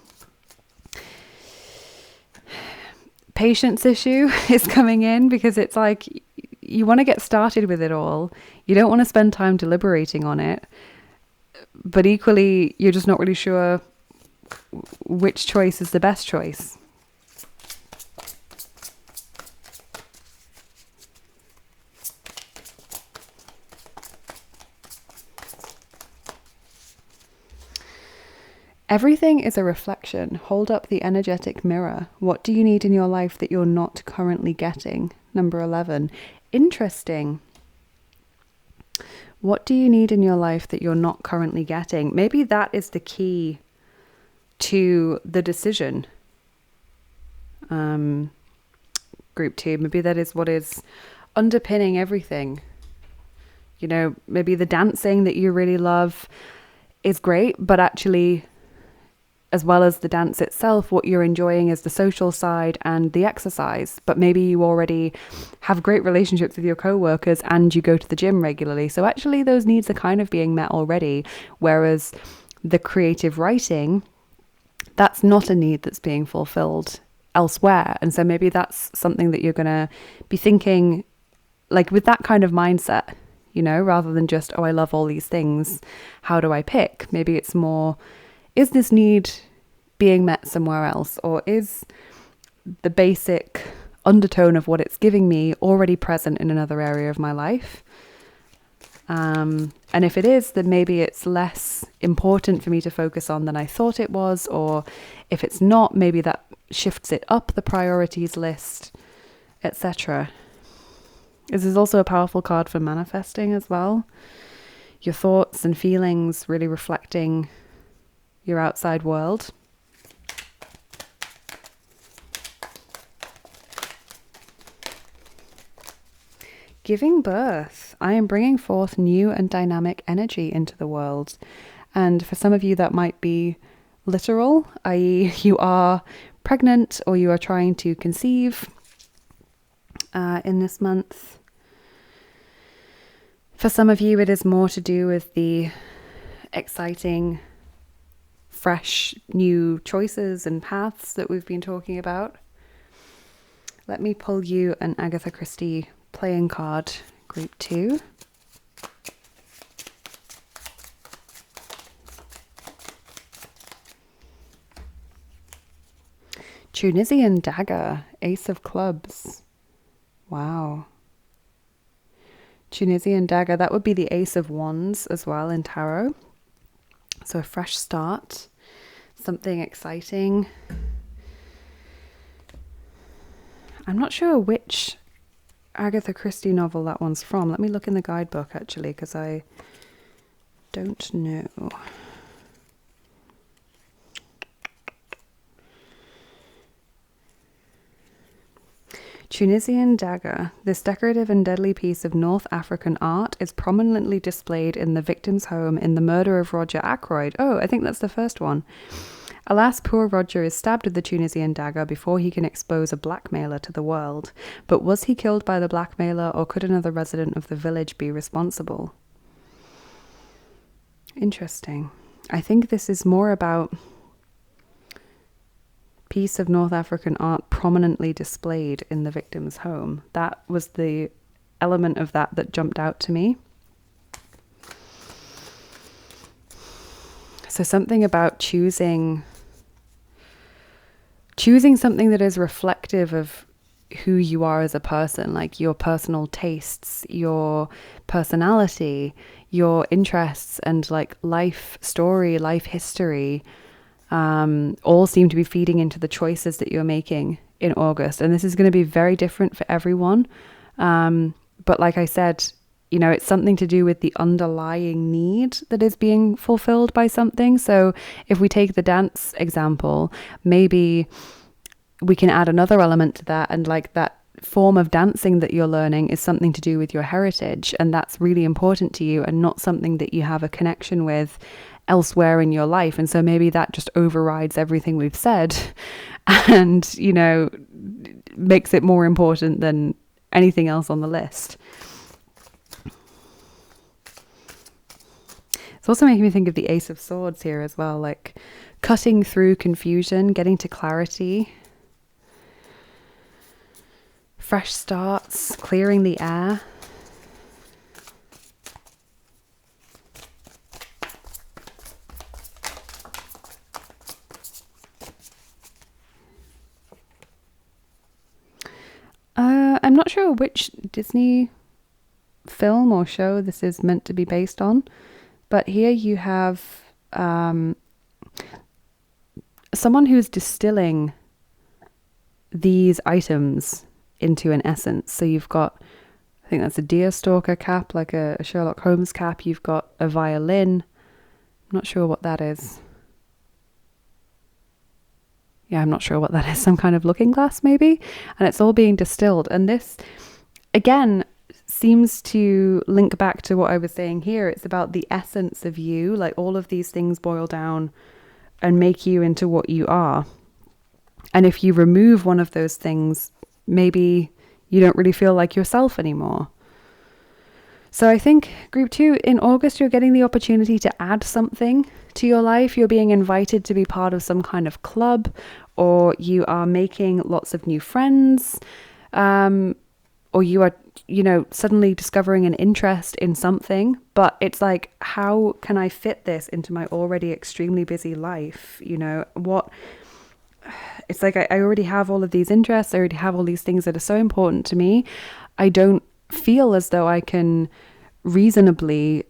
patience issue is coming in, because it's like you want to get started with it all. You don't want to spend time deliberating on it, but equally you're just not really sure which choice is the best choice. Everything is a reflection. Hold up the energetic mirror. What do you need in your life that you're not currently getting? Number 11. Interesting. What do you need in your life that you're not currently getting? Maybe that is the key to the decision. group 2. Maybe that is what is underpinning everything. You know, maybe the dancing that you really love is great, but actually, as well as the dance itself, what you're enjoying is the social side and the exercise. But maybe you already have great relationships with your co-workers and you go to the gym regularly. So actually those needs are kind of being met already. Whereas the creative writing, that's not a need that's being fulfilled elsewhere. And so maybe that's something that you're going to be thinking, like, with that kind of mindset, you know, rather than just, oh, I love all these things, how do I pick? Maybe it's more, is this need being met somewhere else? Or is the basic undertone of what it's giving me already present in another area of my life? And if it is, then maybe it's less important for me to focus on than I thought it was. Or if it's not, maybe that shifts it up the priorities list, etc. This is also a powerful card for manifesting as well. Your thoughts and feelings really reflecting your outside world. Giving birth. I am bringing forth new and dynamic energy into the world. And for some of you, that might be literal, i.e. you are pregnant or you are trying to conceive in this month. For some of you, it is more to do with the exciting, fresh, new choices and paths that we've been talking about. Let me pull you an Agatha Christie playing card, group 2. Tunisian dagger, ace of clubs. Wow. Tunisian dagger, that would be the ace of wands as well in tarot. So a fresh start, something exciting. I'm not sure which Agatha Christie novel that one's from. Let me look in the guidebook actually, because I don't know. Tunisian dagger. This decorative and deadly piece of North African art is prominently displayed in the victim's home in The Murder of Roger Ackroyd. Oh, I think that's the first one. Alas, poor Roger is stabbed with the Tunisian dagger before he can expose a blackmailer to the world. But was he killed by the blackmailer, or could another resident of the village be responsible? Interesting. I think this is more about piece of North African art prominently displayed in the victim's home. That was the element of that jumped out to me. So something about choosing something that is reflective of who you are as a person, like your personal tastes, your personality, your interests, and like life story, life history, all seem to be feeding into the choices that you're making in August. And this is going to be very different for everyone. But like I said, you know, it's something to do with the underlying need that is being fulfilled by something. So if we take the dance example, maybe we can add another element to that. And like that form of dancing that you're learning is something to do with your heritage. And that's really important to you and not something that you have a connection with elsewhere in your life. And so maybe that just overrides everything we've said and, you know, makes it more important than anything else on the list. It's also making me think of the Ace of Swords here as well, like cutting through confusion, getting to clarity, fresh starts, clearing the air. I'm not sure which Disney film or show this is meant to be based on, but here you have someone who's distilling these items into an essence. So you've got, I think that's a deerstalker cap, like a Sherlock Holmes cap. You've got a violin. I'm not sure what that is. yeah, I'm not sure what that is, some kind of looking glass maybe. And it's all being distilled. And this, again, seems to link back to what I was saying here. It's about the essence of you, like all of these things boil down and make you into what you are. And if you remove one of those things, maybe you don't really feel like yourself anymore. So I think group 2, in August, you're getting the opportunity to add something to your life. You're being invited to be part of some kind of club, or you are making lots of new friends, or you are, suddenly discovering an interest in something. But it's like, how can I fit this into my already extremely busy life? It's like I already have all of these interests. I already have all these things that are so important to me. I don't feel as though I can reasonably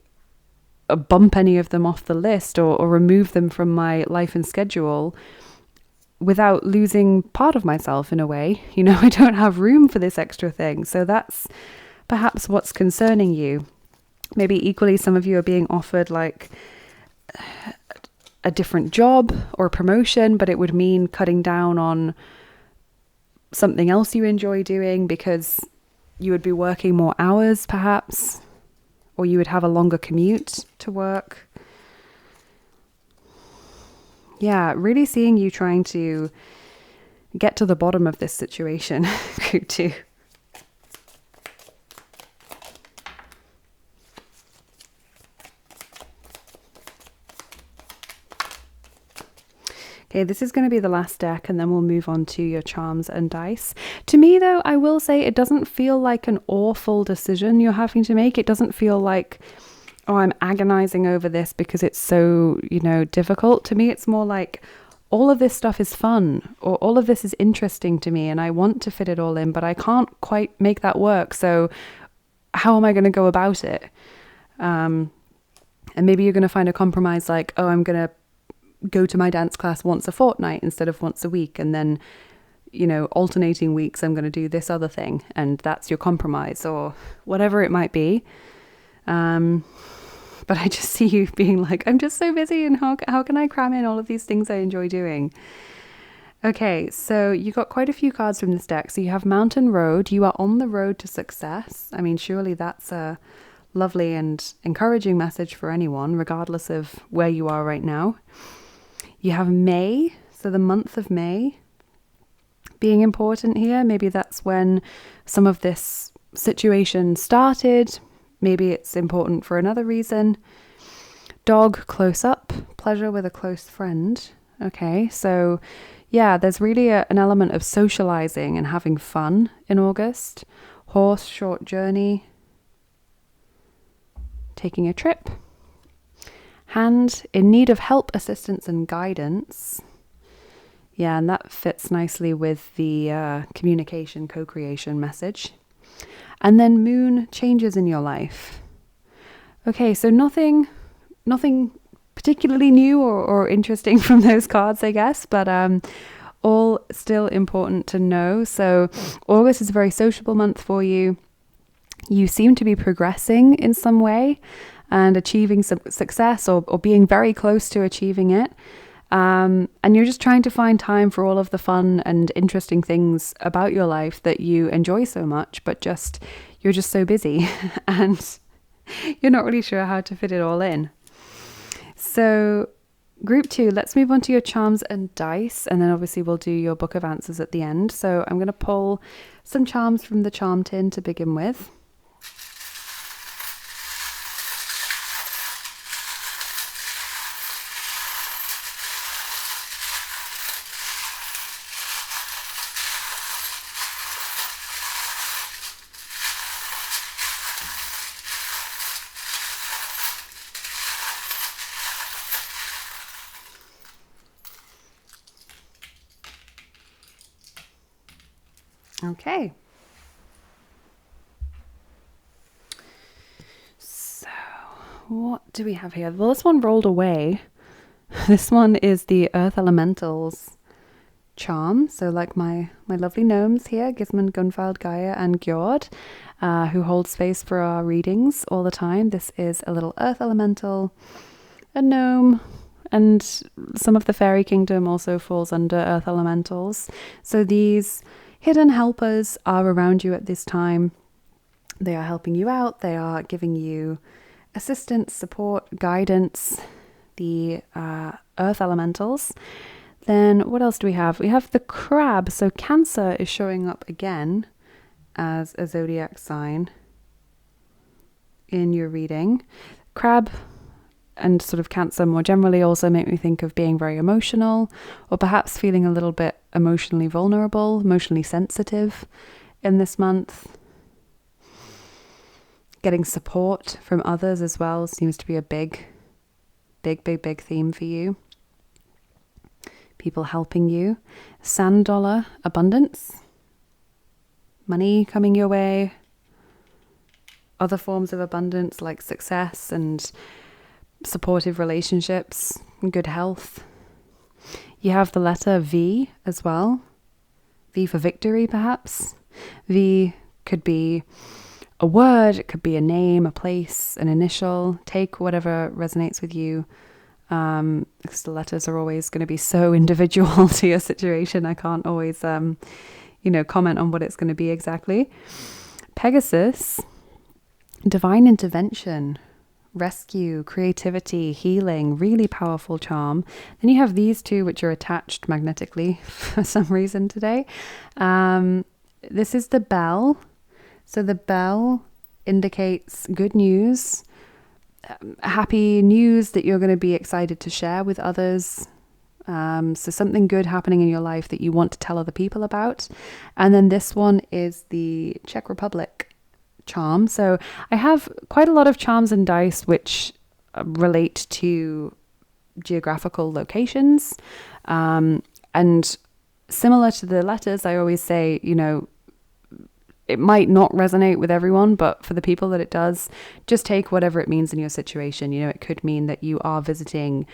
bump any of them off the list or remove them from my life and schedule without losing part of myself in a way. I don't have room for this extra thing. So that's perhaps what's concerning you. Maybe equally, some of you are being offered like a different job or promotion, but it would mean cutting down on something else you enjoy doing because you would be working more hours perhaps, or you would have a longer commute to work. Yeah, really seeing you trying to get to the bottom of this situation, group 2. Okay, this is going to be the last deck, and then we'll move on to your charms and dice. To me, though, I will say it doesn't feel like an awful decision you're having to make. It doesn't feel like, oh, I'm agonizing over this because it's so, difficult. To me, it's more like all of this stuff is fun, or all of this is interesting to me, and I want to fit it all in, but I can't quite make that work. So how am I going to go about it? And maybe you're going to find a compromise like, oh, I'm going to go to my dance class once a fortnight instead of once a week, and then alternating weeks I'm going to do this other thing, and that's your compromise, or whatever it might be. But I just see you being like, I'm just so busy, and how can I cram in all of these things I enjoy doing? Okay, so you got quite a few cards from this deck. So you have Mountain Road. You are on the road to success. I mean, surely that's a lovely and encouraging message for anyone, regardless of where you are right now. You have May, so the month of May being important here. Maybe that's when some of this situation started. Maybe it's important for another reason. Dog, close up. Pleasure with a close friend. Okay, so yeah, there's really an element of socializing and having fun in August. Horse, short journey. Taking a trip. Hand, in need of help, assistance, and guidance. Yeah, and that fits nicely with the communication, co-creation message. And then Moon, changes in your life. Okay, so nothing particularly new or interesting from those cards, I guess, but all still important to know. So August is a very sociable month for you. You seem to be progressing in some way and achieving some success or being very close to achieving it. And you're just trying to find time for all of the fun and interesting things about your life that you enjoy so much, but you're just so busy and you're not really sure how to fit it all in. So group 2, let's move on to your charms and dice, and then obviously we'll do your book of answers at the end. So I'm going to pull some charms from the charm tin to begin with. Okay. So what do we have here? Well, this one rolled away. This one is the Earth Elementals charm. So like my lovely gnomes here, Gizmund, Gunvald, Gaia, and Gjord, who hold space for our readings all the time. This is a little Earth Elemental, a gnome, and some of the fairy kingdom also falls under earth elementals. So these hidden helpers are around you at this time. They are helping you out. They are giving you assistance, support, guidance, the earth elementals. Then what else do we have? We have the crab. So Cancer is showing up again as a zodiac sign in your reading. Crab and sort of Cancer more generally also make me think of being very emotional, or perhaps feeling a little bit emotionally vulnerable, emotionally sensitive in this month. Getting support from others as well seems to be a big theme for you. People helping you. Sand dollar, abundance. Money coming your way. Other forms of abundance like success and supportive relationships and good health. You have the letter V as well. V for victory, perhaps. V could be a word, it could be a name, a place, an initial. Take whatever resonates with you. Because the letters are always going to be so individual to your situation. I can't always, comment on what it's going to be exactly. Pegasus, divine intervention, rescue, creativity, healing, really powerful charm. Then you have these two, which are attached magnetically for some reason today. This is the bell. So the bell indicates good news, happy news that you're going to be excited to share with others. So something good happening in your life that you want to tell other people about. And then this one is the Czech Republic charm. So I have quite a lot of charms and dice which relate to geographical locations. And similar to the letters, I always say, it might not resonate with everyone, but for the people that it does, just take whatever it means in your situation. It could mean that you are visiting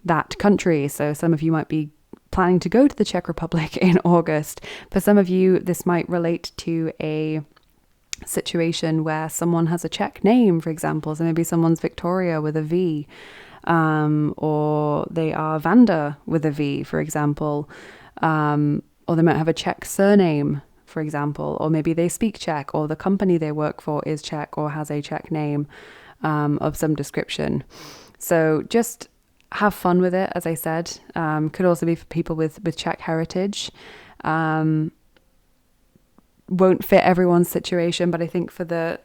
that country. So some of you might be planning to go to the Czech Republic in August. For some of you, this might relate to a situation where someone has a Czech name, for example. So maybe someone's Victoria with a V, or they are Vanda with a V, for example. Or they might have a Czech surname, for example, or maybe they speak Czech, or the company they work for is Czech or has a Czech name of some description. So just have fun with it, as I said. Could also be for people with Czech heritage. Won't fit everyone's situation, but I think for the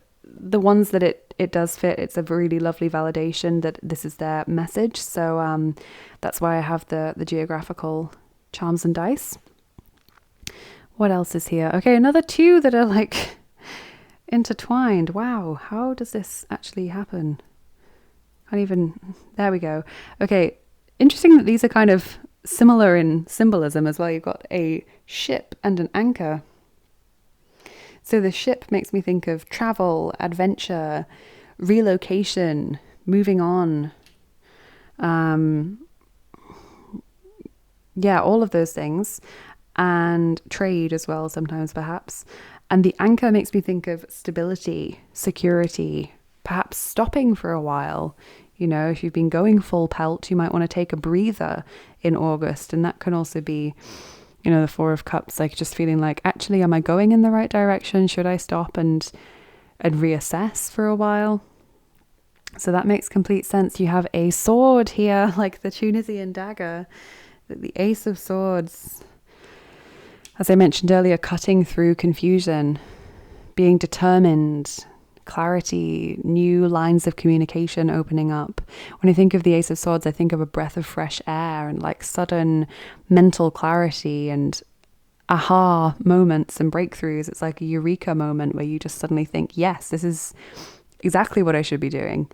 ones that it does fit, it's a really lovely validation that this is their message. So that's why I have the geographical charms and dice. What else is here? Okay, another two that are like intertwined. Wow, how does this actually happen? There we go. Okay, interesting that these are kind of similar in symbolism as well. You've got a ship and an anchor. So the ship makes me think of travel, adventure, relocation, moving on. All of those things. And trade as well, sometimes perhaps. And the anchor makes me think of stability, security, perhaps stopping for a while. If you've been going full pelt, you might want to take a breather in August. And that can also be, the Four of Cups, like just feeling like, actually, am I going in the right direction? Should I stop and reassess for a while? So that makes complete sense. You have a sword here, like the Tunisian dagger, the Ace of Swords. As I mentioned earlier, cutting through confusion, being determined, clarity, new lines of communication opening up. When I think of the Ace of Swords, I think of a breath of fresh air and like sudden mental clarity and aha moments and breakthroughs. It's like a eureka moment where you just suddenly think, yes, this is exactly what I should be doing.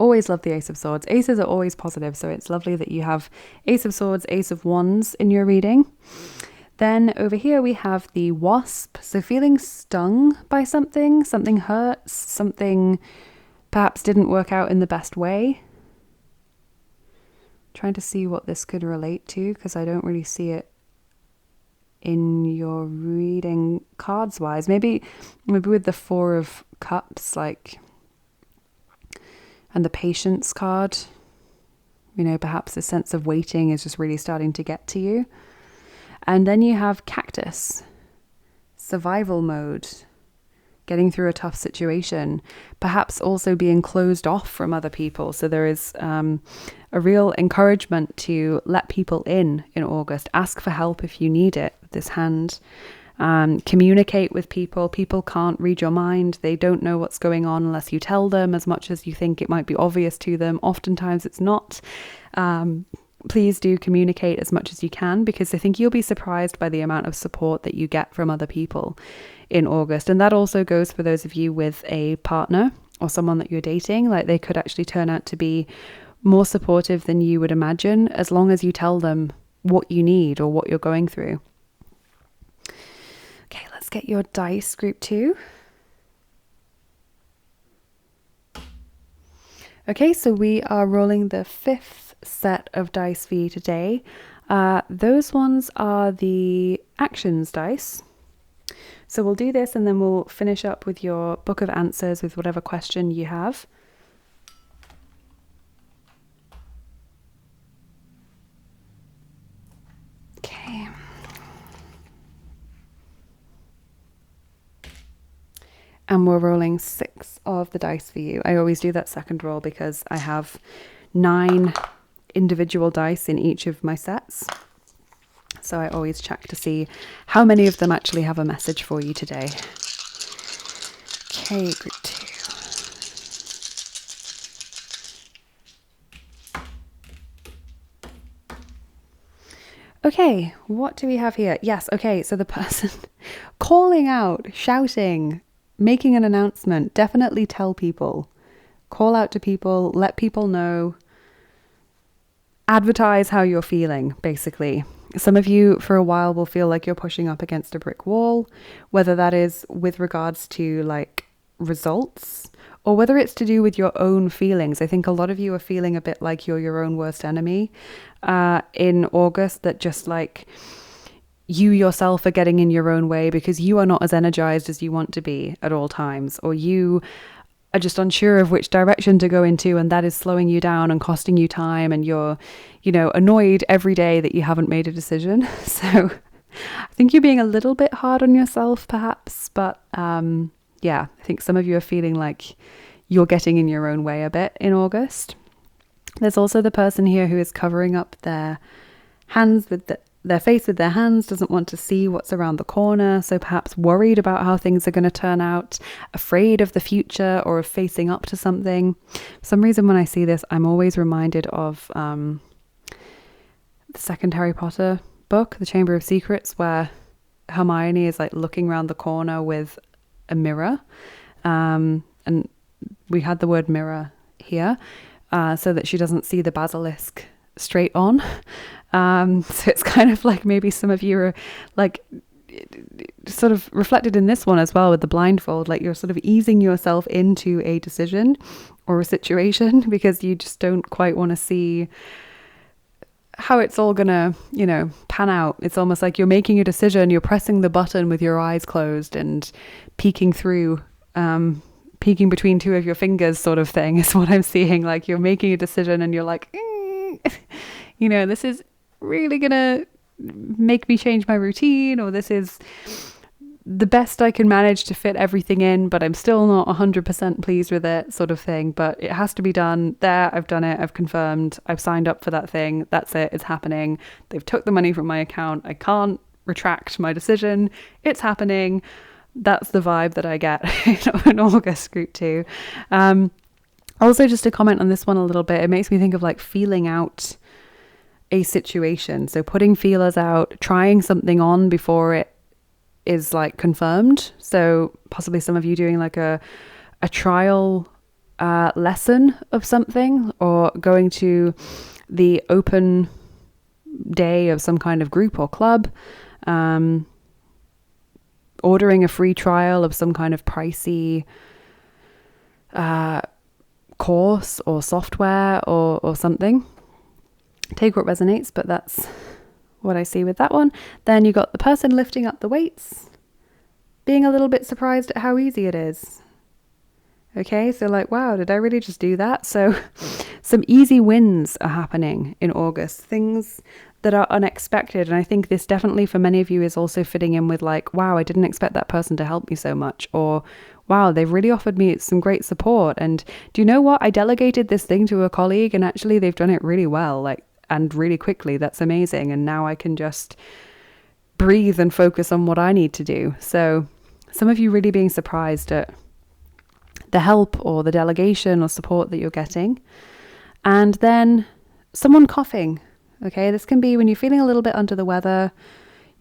Always love the Ace of Swords. Aces are always positive, so it's lovely that you have Ace of Swords, Ace of Wands in your reading. Then over here we have the Wasp. So feeling stung by something hurts, something perhaps didn't work out in the best way. Trying to see what this could relate to, because I don't really see it in your reading cards-wise. Maybe with the Four of Cups, like And the patience card, perhaps the sense of waiting is just really starting to get to you. And then you have cactus, survival mode, getting through a tough situation, perhaps also being closed off from other people. So there is a real encouragement to let people in August. Ask for help if you need it with this hand. Communicate with people. People can't read your mind. They don't know what's going on unless you tell them, as much as you think it might be obvious to them. Oftentimes it's not. Please do communicate as much as you can, because I think you'll be surprised by the amount of support that you get from other people in August. And that also goes for those of you with a partner or someone that you're dating. Like, they could actually turn out to be more supportive than you would imagine, as long as you tell them what you need or what you're going through. Okay, let's get your dice, group 2. Okay, so we are rolling the 5th set of dice for you today. Those ones are the actions dice. So we'll do this and then we'll finish up with your book of answers with whatever question you have. Okay. And we're rolling 6 of the dice for you. I always do that second roll because I have 9 individual dice in each of my sets. So I always check to see how many of them actually have a message for you today. Okay, group 2. Okay, what do we have here? Yes, okay, so the person calling out, shouting, making an announcement, definitely tell people. Call out to people, let people know. Advertise how you're feeling, basically. Some of you for a while will feel like you're pushing up against a brick wall, whether that is with regards to like results or whether it's to do with your own feelings. I think a lot of you are feeling a bit like you're your own worst enemy in August, that just like you yourself are getting in your own way because you are not as energized as you want to be at all times, or you are just unsure of which direction to go into, and that is slowing you down and costing you time, and you're, annoyed every day that you haven't made a decision. So I think you're being a little bit hard on yourself perhaps, but yeah, I think some of you are feeling like you're getting in your own way a bit in August. There's also the person here who is covering up their hands with their face with their hands, doesn't want to see what's around the corner, so perhaps worried about how things are going to turn out, afraid of the future or of facing up to something. For some reason when I see this, I'm always reminded of the second Harry Potter book, The Chamber of Secrets, where Hermione is like looking around the corner with a mirror, and we had the word mirror here so that she doesn't see the basilisk straight on. So it's kind of like maybe some of you are like sort of reflected in this one as well with the blindfold, like you're sort of easing yourself into a decision or a situation because you just don't quite want to see how it's all gonna, pan out. It's almost like you're making a decision, you're pressing the button with your eyes closed and peeking through, peeking between two of your fingers sort of thing is what I'm seeing. Like you're making a decision and you're like, this is really gonna make me change my routine, or this is the best I can manage to fit everything in, but I'm still not 100% pleased with it, sort of thing. But it has to be done. There, I've done it. I've confirmed. I've signed up for that thing. That's it. It's happening. They've took the money from my account. I can't retract my decision. It's happening. That's the vibe that I get in August group 2. Also, just to comment on this one a little bit, it makes me think of like feeling out a situation. So putting feelers out, trying something on before it is like confirmed. So possibly some of you doing like a trial lesson of something, or going to the open day of some kind of group or club, ordering a free trial of some kind of pricey course or software or something. Take what resonates, but that's what I see with that one. Then you got the person lifting up the weights, being a little bit surprised at how easy it is. Okay, so like, wow, did I really just do that? So some easy wins are happening in August, things that are unexpected. And I think this definitely for many of you is also fitting in with like, wow, I didn't expect that person to help me so much. Or wow, they've really offered me some great support. And do you know what? I delegated this thing to a colleague and actually they've done it really well, like, and really quickly. That's amazing. And now I can just breathe and focus on what I need to do. So some of you really being surprised at the help or the delegation or support that you're getting. And then someone coughing. Okay, this can be when you're feeling a little bit under the weather,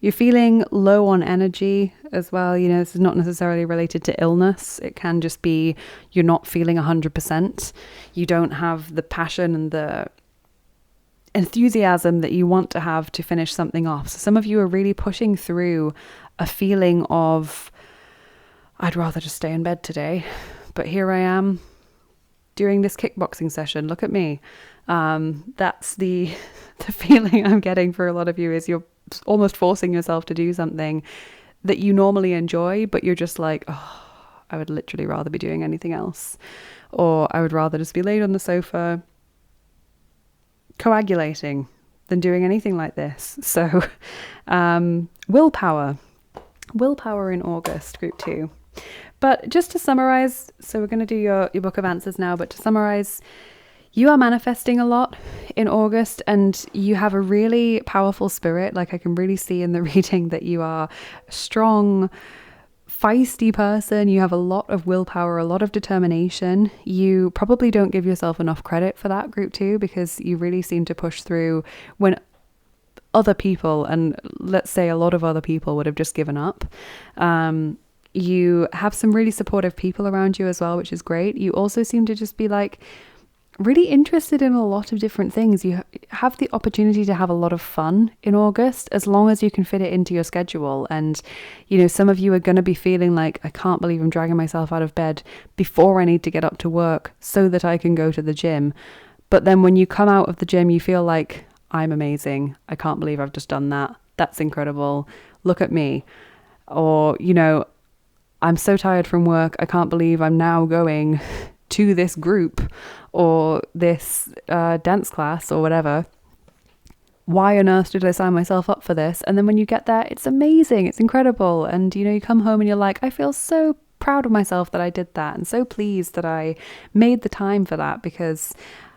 you're feeling low on energy as well. You know, this is not necessarily related to illness. It can just be you're not feeling 100%. You don't have the passion and the enthusiasm that you want to have to finish something off. So some of you are really pushing through a feeling of, I'd rather just stay in bed today, but here I am doing this kickboxing session. Look at me. That's the feeling I'm getting for a lot of you, is you're almost forcing yourself to do something that you normally enjoy, but you're just like, oh, I would literally rather be doing anything else. Or I would rather just be laid on the sofa coagulating than doing anything like this. So willpower in August, group 2. But just to summarize, so we're going to do your book of answers now, but to summarize, you are manifesting a lot in August and you have a really powerful spirit. Like I can really see in the reading that you are a strong, feisty person. You have a lot of willpower, a lot of determination. You probably don't give yourself enough credit for that, group 2, because you really seem to push through when other people, and let's say a lot of other people, would have just given up. You have some really supportive people around you as well, which is great. You also seem to just be like really interested in a lot of different things. You have the opportunity to have a lot of fun in August, as long as you can fit it into your schedule. And, you know, some of you are going to be feeling like, I can't believe I'm dragging myself out of bed before I need to get up to work so that I can go to the gym. But then when you come out of the gym, you feel like, I'm amazing. I can't believe I've just done that. That's incredible. Look at me. Or, you know, I'm so tired from work. I can't believe I'm now going to this group or this dance class or whatever. Why on earth did I sign myself up for this? And then when you get there, it's amazing. It's incredible. And, you know, you come home and you're like, I feel so proud of myself that I did that, and so pleased that I made the time for that, because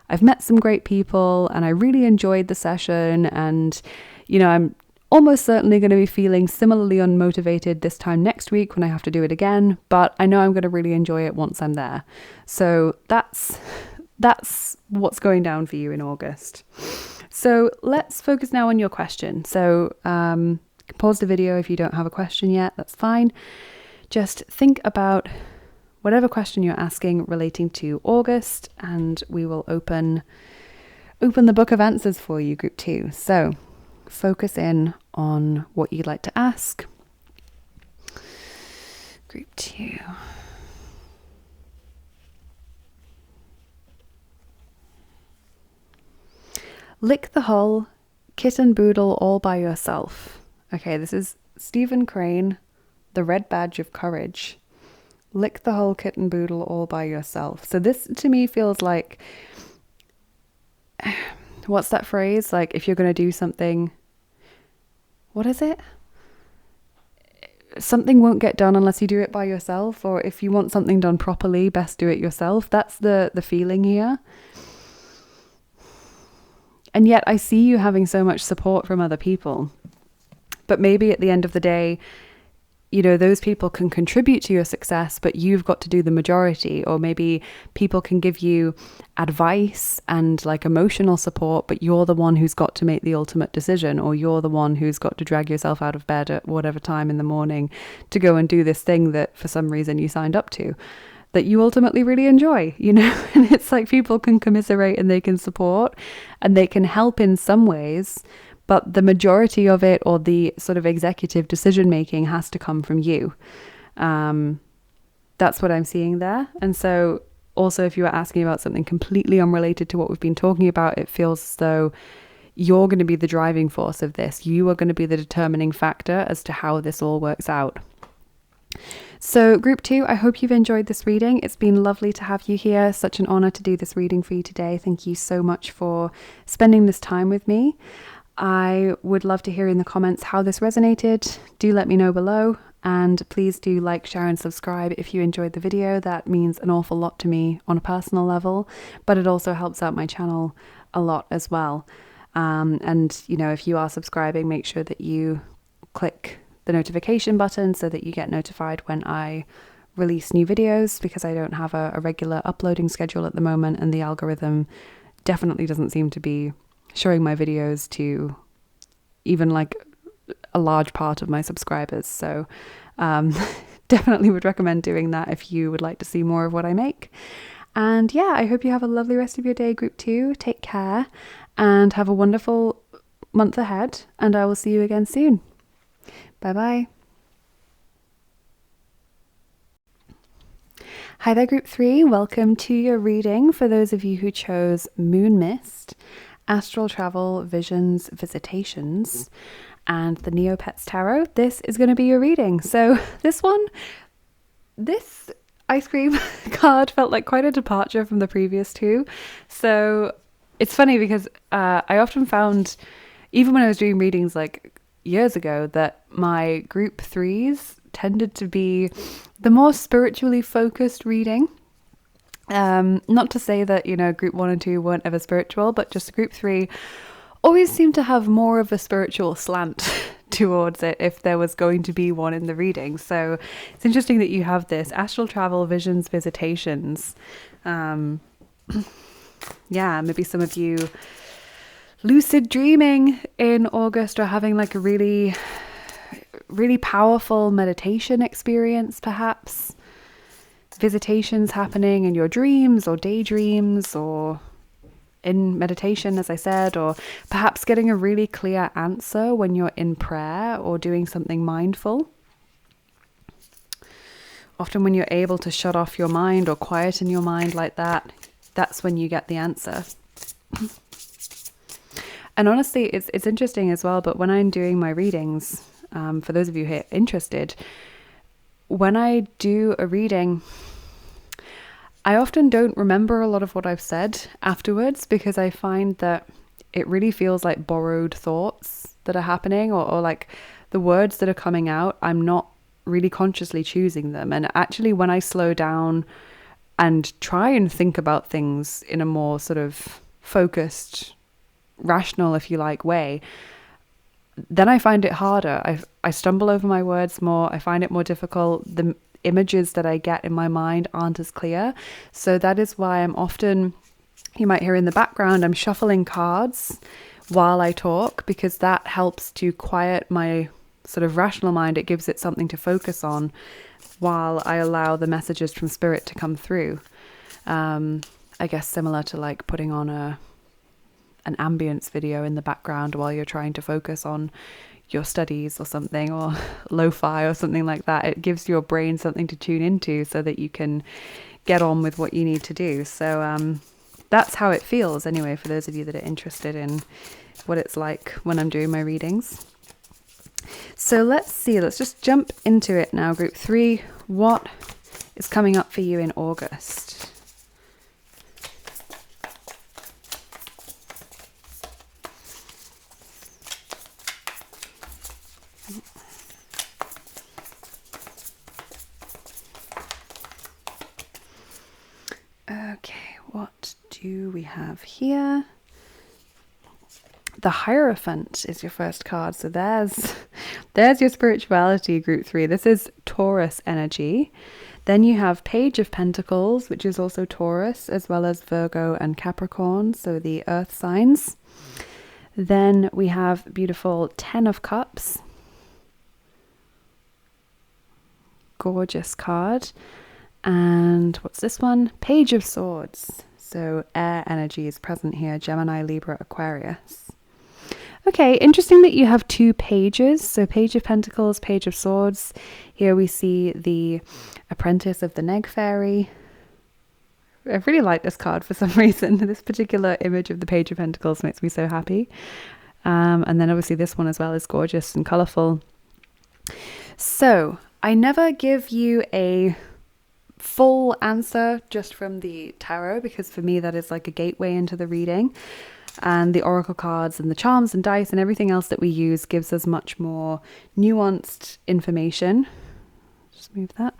I've met some great people and I really enjoyed the session. And, you know, I'm almost certainly going to be feeling similarly unmotivated this time next week when I have to do it again, but I know I'm going to really enjoy it once I'm there. So that's what's going down for you in August. So let's focus now on your question. So pause the video if you don't have a question yet, that's fine. Just think about whatever question you're asking relating to August, and we will open the book of answers for you, group 2. So focus in on what you'd like to ask. Group 2. Lick the hull, kitten boodle all by yourself. Okay, this is Stephen Crane, The Red Badge of Courage. Lick the hull, kitten boodle all by yourself. So this to me feels like, what's that phrase? Like, if you're going to do something, what is it? Something won't get done unless you do it by yourself, or if you want something done properly, best do it yourself. That's the feeling here. And yet I see you having so much support from other people. But maybe at the end of the day, you know, those people can contribute to your success, but you've got to do the majority. Or maybe people can give you advice and like emotional support, but you're the one who's got to make the ultimate decision, or you're the one who's got to drag yourself out of bed at whatever time in the morning to go and do this thing that for some reason you signed up to, that you ultimately really enjoy, you know. And it's like people can commiserate and they can support and they can help in some ways, but the majority of it, or the sort of executive decision making, has to come from you. That's what I'm seeing there. And so also, if you were asking about something completely unrelated to what we've been talking about, it feels as though you're going to be the driving force of this. You are going to be the determining factor as to how this all works out. So group 2, I hope you've enjoyed this reading. It's been lovely to have you here. Such an honor to do this reading for you today. Thank you so much for spending this time with me. I would love to hear in the comments how this resonated. Do let me know below, and please do like, share and subscribe if you enjoyed the video. That means an awful lot to me on a personal level, but it also helps out my channel a lot as well. And you know, if you are subscribing, make sure that you click the notification button so that you get notified when I release new videos, because I don't have a regular uploading schedule at the moment, and the algorithm definitely doesn't seem to be showing my videos to even like a large part of my subscribers. So definitely would recommend doing that if you would like to see more of what I make. And yeah, I hope you have a lovely rest of your day, group 2. Take care and have a wonderful month ahead, and I will see you again soon. Bye bye. Hi there, group 3. Welcome to your reading for those of you who chose Moon Mist, Astral Travel, Visions, Visitations, and the Neopets Tarot. This is going to be your reading. So this ice cream card felt like quite a departure from the previous 2. So it's funny because I often found, even when I was doing readings like years ago, that my group 3s tended to be the more spiritually focused reading. Not to say that, you know, group 1 and 2 weren't ever spiritual, but just group 3 always seemed to have more of a spiritual slant towards it if there was going to be one in the reading. So it's interesting that you have this Astral Travel, Visions, Visitations. Yeah, maybe some of you lucid dreaming in August, or having like a really powerful meditation experience, perhaps. Visitations happening in your dreams or daydreams or in meditation, as I said, or perhaps getting a really clear answer when you're in prayer or doing something mindful. Often when you're able to shut off your mind or quieten your mind like that, that's when you get the answer. And honestly, it's interesting as well, but when I'm doing my readings, for those of you who are interested, when I do a reading, I often don't remember a lot of what I've said afterwards, because I find that it really feels like borrowed thoughts that are happening, or like the words that are coming out, I'm not really consciously choosing them. And actually, when I slow down and try and think about things in a more sort of focused, rational, if you like, way, then I find it harder. I stumble over my words more. I find it more difficult. The images that I get in my mind aren't as clear. So that is why I'm often, you might hear in the background, I'm shuffling cards while I talk, because that helps to quiet my sort of rational mind. It gives it something to focus on while I allow the messages from spirit to come through. I guess similar to like putting on an ambience video in the background while you're trying to focus on your studies or something, or lo-fi or something like that. It gives your brain something to tune into so that you can get on with what you need to do. So that's how it feels anyway, for those of you that are interested in what it's like when I'm doing my readings. So let's see, let's just jump into it now, group 3. What is coming up for you in August? Okay, what do we have here? The Hierophant is your first card. So there's your spirituality, group 3. This is Taurus energy. Then you have Page of Pentacles, which is also Taurus, as well as Virgo and Capricorn, so the earth signs. Then we have beautiful 10 of Cups. Gorgeous card. And what's this one? Page of Swords. So air energy is present here. Gemini, Libra, Aquarius. Okay, interesting that you have 2 pages. So Page of Pentacles, Page of Swords. Here we see the Apprentice of the Neg Fairy. I really like this card for some reason. This particular image of the Page of Pentacles makes me so happy. And then obviously this one as well is gorgeous and colourful. So I never give you a full answer just from the tarot, because for me that is like a gateway into the reading, and the oracle cards and the charms and dice and everything else that we use gives us much more nuanced information. Just move that.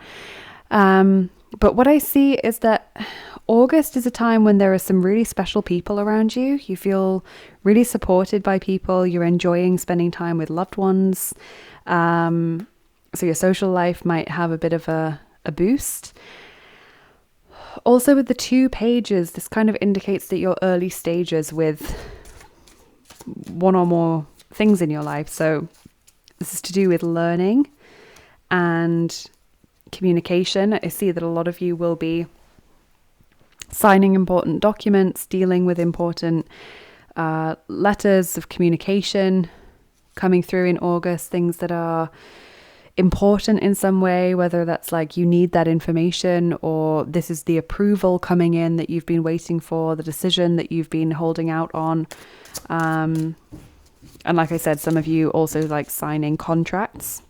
But what I see is that August is a time when there are some really special people around you. You feel really supported by people. You're enjoying spending time with loved ones. So your social life might have a bit of a boost. Also, with the 2 pages, this kind of indicates that you're early stages with one or more things in your life. So this is to do with learning and communication. I see that a lot of you will be signing important documents, dealing with important letters of communication coming through in August, things that are important in some way, whether that's like you need that information, or this is the approval coming in that you've been waiting for, the decision that you've been holding out on. And like I said, some of you also like signing contracts.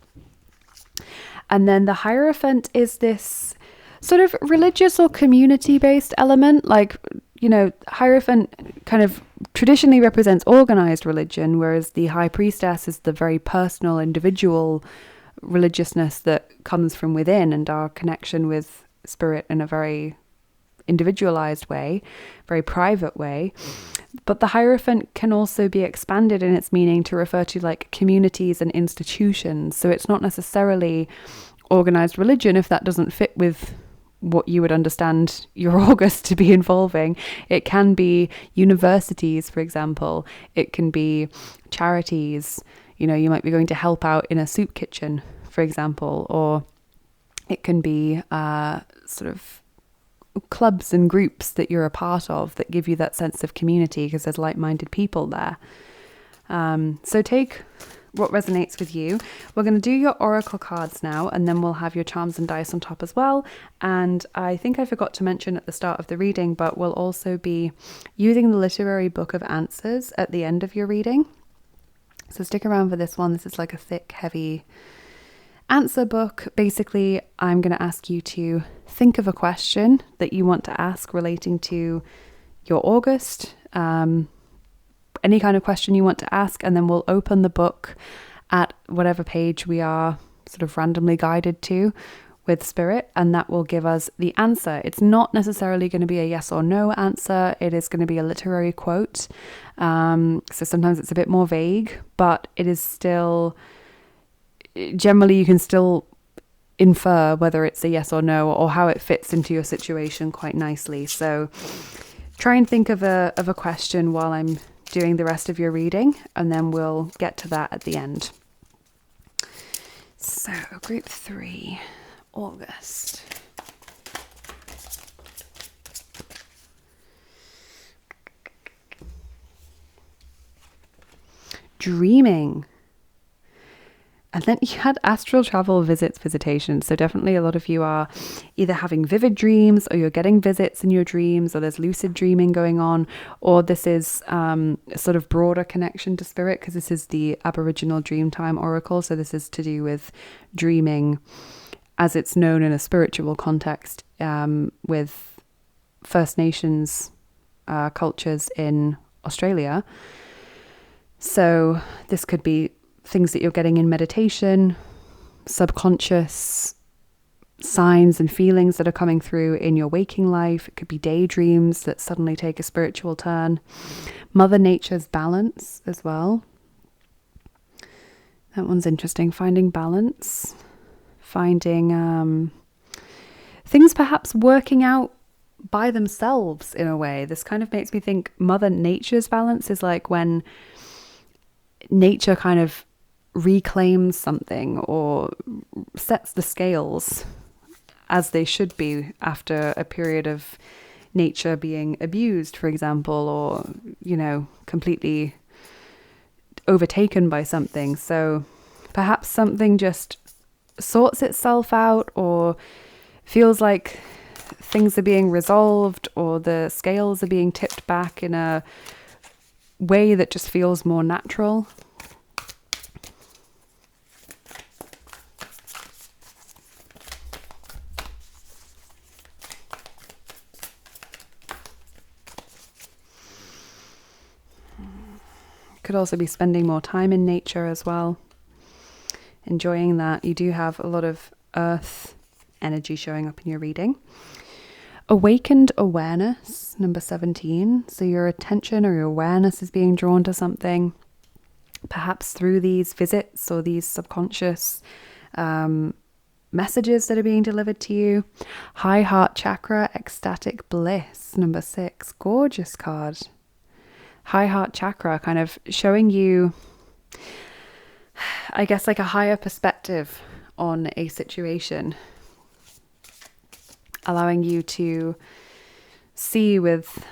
And then the Hierophant is this sort of religious or community-based element. Like, you know, Hierophant kind of traditionally represents organized religion, whereas the High Priestess is the very personal, individual religiousness that comes from within, and our connection with spirit in a very individualized way, very private way. But the Hierophant can also be expanded in its meaning to refer to like communities and institutions. So it's not necessarily organized religion if that doesn't fit with what you would understand your August to be involving. It can be universities, for example. It can be charities. You know, you might be going to help out in a soup kitchen, for example, or it can be sort of clubs and groups that you're a part of that give you that sense of community because there's like-minded people there. So take what resonates with you. We're going to do your oracle cards now, and then we'll have your charms and dice on top as well. And I think I forgot to mention at the start of the reading, but we'll also be using the literary book of answers at the end of your reading. So stick around for this one. This is like a thick, heavy answer book. Basically, I'm going to ask you to think of a question that you want to ask relating to your August, any kind of question you want to ask, and then we'll open the book at whatever page we are sort of randomly guided to with spirit, and that will give us the answer. It's not necessarily going to be a yes or no answer. It is going to be a literary quote. So sometimes it's a bit more vague, but it is still, generally you can still infer whether it's a yes or no, or how it fits into your situation quite nicely. So try and think of a question while I'm doing the rest of your reading, and then we'll get to that at the end. So group 3, August. Dreaming. And then you had astral travel, visits, visitations. So definitely a lot of you are either having vivid dreams, or you're getting visits in your dreams, or there's lucid dreaming going on, or this is a sort of broader connection to spirit, because this is the Aboriginal Dreamtime Oracle. So this is to do with dreaming as it's known in a spiritual context, with First Nations cultures in Australia. So this could be things that you're getting in meditation, subconscious signs and feelings that are coming through in your waking life. It could be daydreams that suddenly take a spiritual turn. Mother Nature's balance as well. That one's interesting. Finding balance. Finding things perhaps working out by themselves in a way. This kind of makes me think Mother Nature's balance is like when nature kind of reclaims something or sets the scales as they should be after a period of nature being abused, for example, or, you know, completely overtaken by something. So perhaps something just sorts itself out, or feels like things are being resolved, or the scales are being tipped back in a way that just feels more natural. Could also be spending more time in nature as well. Enjoying that. You do have a lot of earth energy showing up in your reading. Awakened awareness, number 17. So your attention or your awareness is being drawn to something, perhaps through these visits or these subconscious messages that are being delivered to you. High heart chakra, ecstatic bliss, number 6. Gorgeous card. High heart chakra, kind of showing you, I guess, like a higher perspective on a situation, allowing you to see with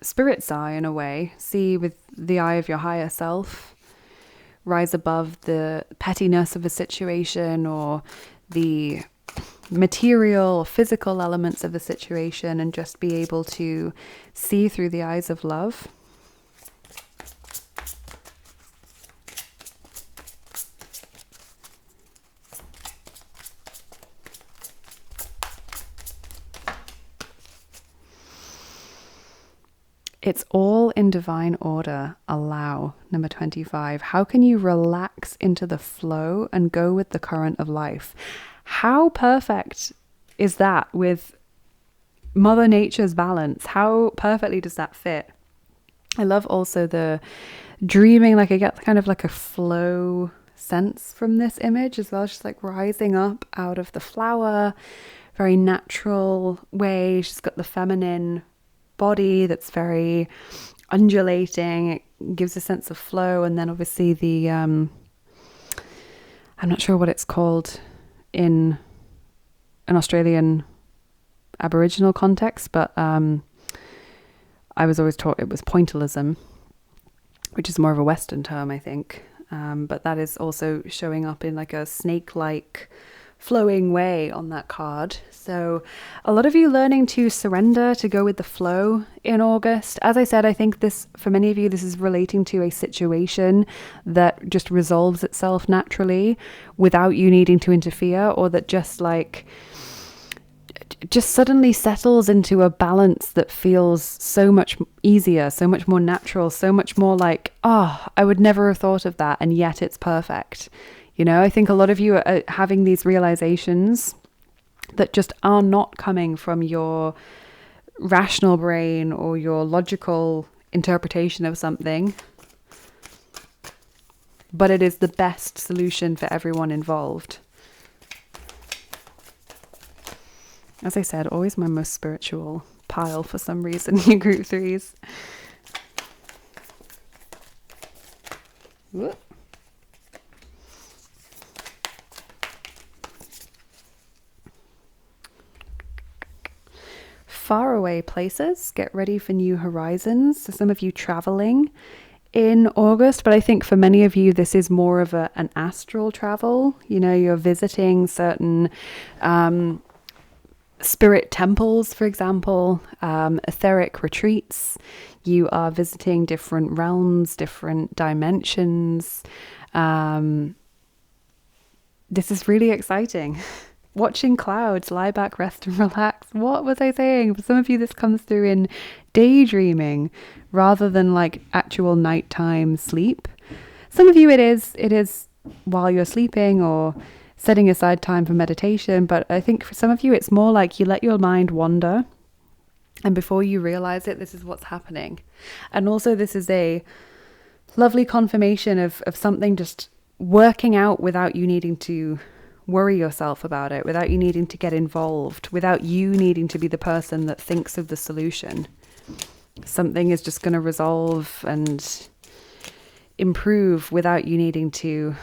spirit's eye, in a way, see with the eye of your higher self, rise above the pettiness of a situation or the material or physical elements of a situation, and just be able to see through the eyes of love. It's all in divine order. Allow, number 25. How can you relax into the flow and go with the current of life? How perfect is that with Mother Nature's balance? How perfectly does that fit? I love also the dreaming, like I get kind of like a flow sense from this image as well. She's like rising up out of the flower, very natural way. She's got the feminine body that's very undulating. It gives a sense of flow. And then obviously the I'm not sure what it's called in an Australian Aboriginal context, but I was always taught it was pointillism, which is more of a Western term, I think, but that is also showing up in like a snake-like flowing way on that card. So a lot of you learning to surrender, to go with the flow in August. As I said, I think this, for many of you, this is relating to a situation that just resolves itself naturally without you needing to interfere, or that just suddenly settles into a balance that feels so much easier, so much more natural, so much more like, oh, I would never have thought of that, and yet it's perfect. You know, I think a lot of you are having these realizations that just are not coming from your rational brain or your logical interpretation of something, but it is the best solution for everyone involved. As I said, always my most spiritual pile for some reason, you group threes. Whoop. Faraway places, get ready for new horizons. So some of you traveling in August, but I think for many of you this is more of an astral travel. You know, you're visiting certain spirit temples, for example, etheric retreats. You are visiting different realms, different dimensions. This is really exciting. Watching clouds, lie back, rest and relax. What was I saying? For some of you, this comes through in daydreaming rather than like actual nighttime sleep. Some of you, it is while you're sleeping or setting aside time for meditation. But I think for some of you, it's more like you let your mind wander, and before you realize it, this is what's happening. And also this is a lovely confirmation of something just working out without you needing to worry yourself about it, without you needing to get involved, without you needing to be the person that thinks of the solution. Something is just going to resolve and improve without you needing to,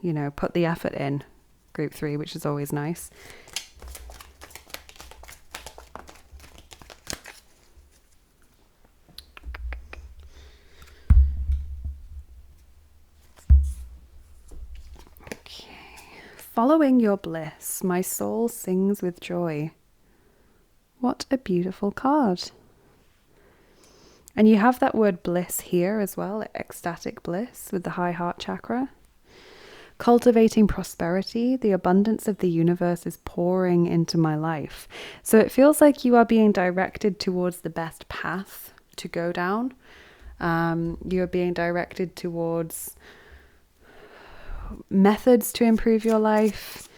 you know, put the effort in. Group 3, which is always nice. Following your bliss, my soul sings with joy. What a beautiful card. And you have that word bliss here as well, ecstatic bliss with the high heart chakra. Cultivating prosperity, the abundance of the universe is pouring into my life. So it feels like you are being directed towards the best path to go down. You're being directed towards methods to improve your life.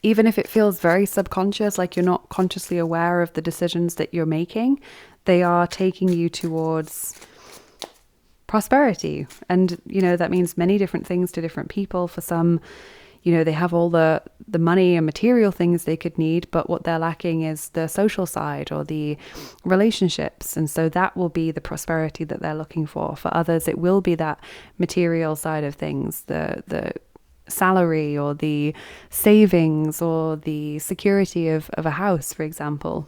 Even if it feels very subconscious, like you're not consciously aware of the decisions that you're making, they are taking you towards prosperity. And, that means many different things to different people. For some, they have all the money and material things they could need, but what they're lacking is the social side or the relationships. And so that will be the prosperity that they're looking for. For others, it will be that material side of things, the salary or the savings or the security of a house, for example.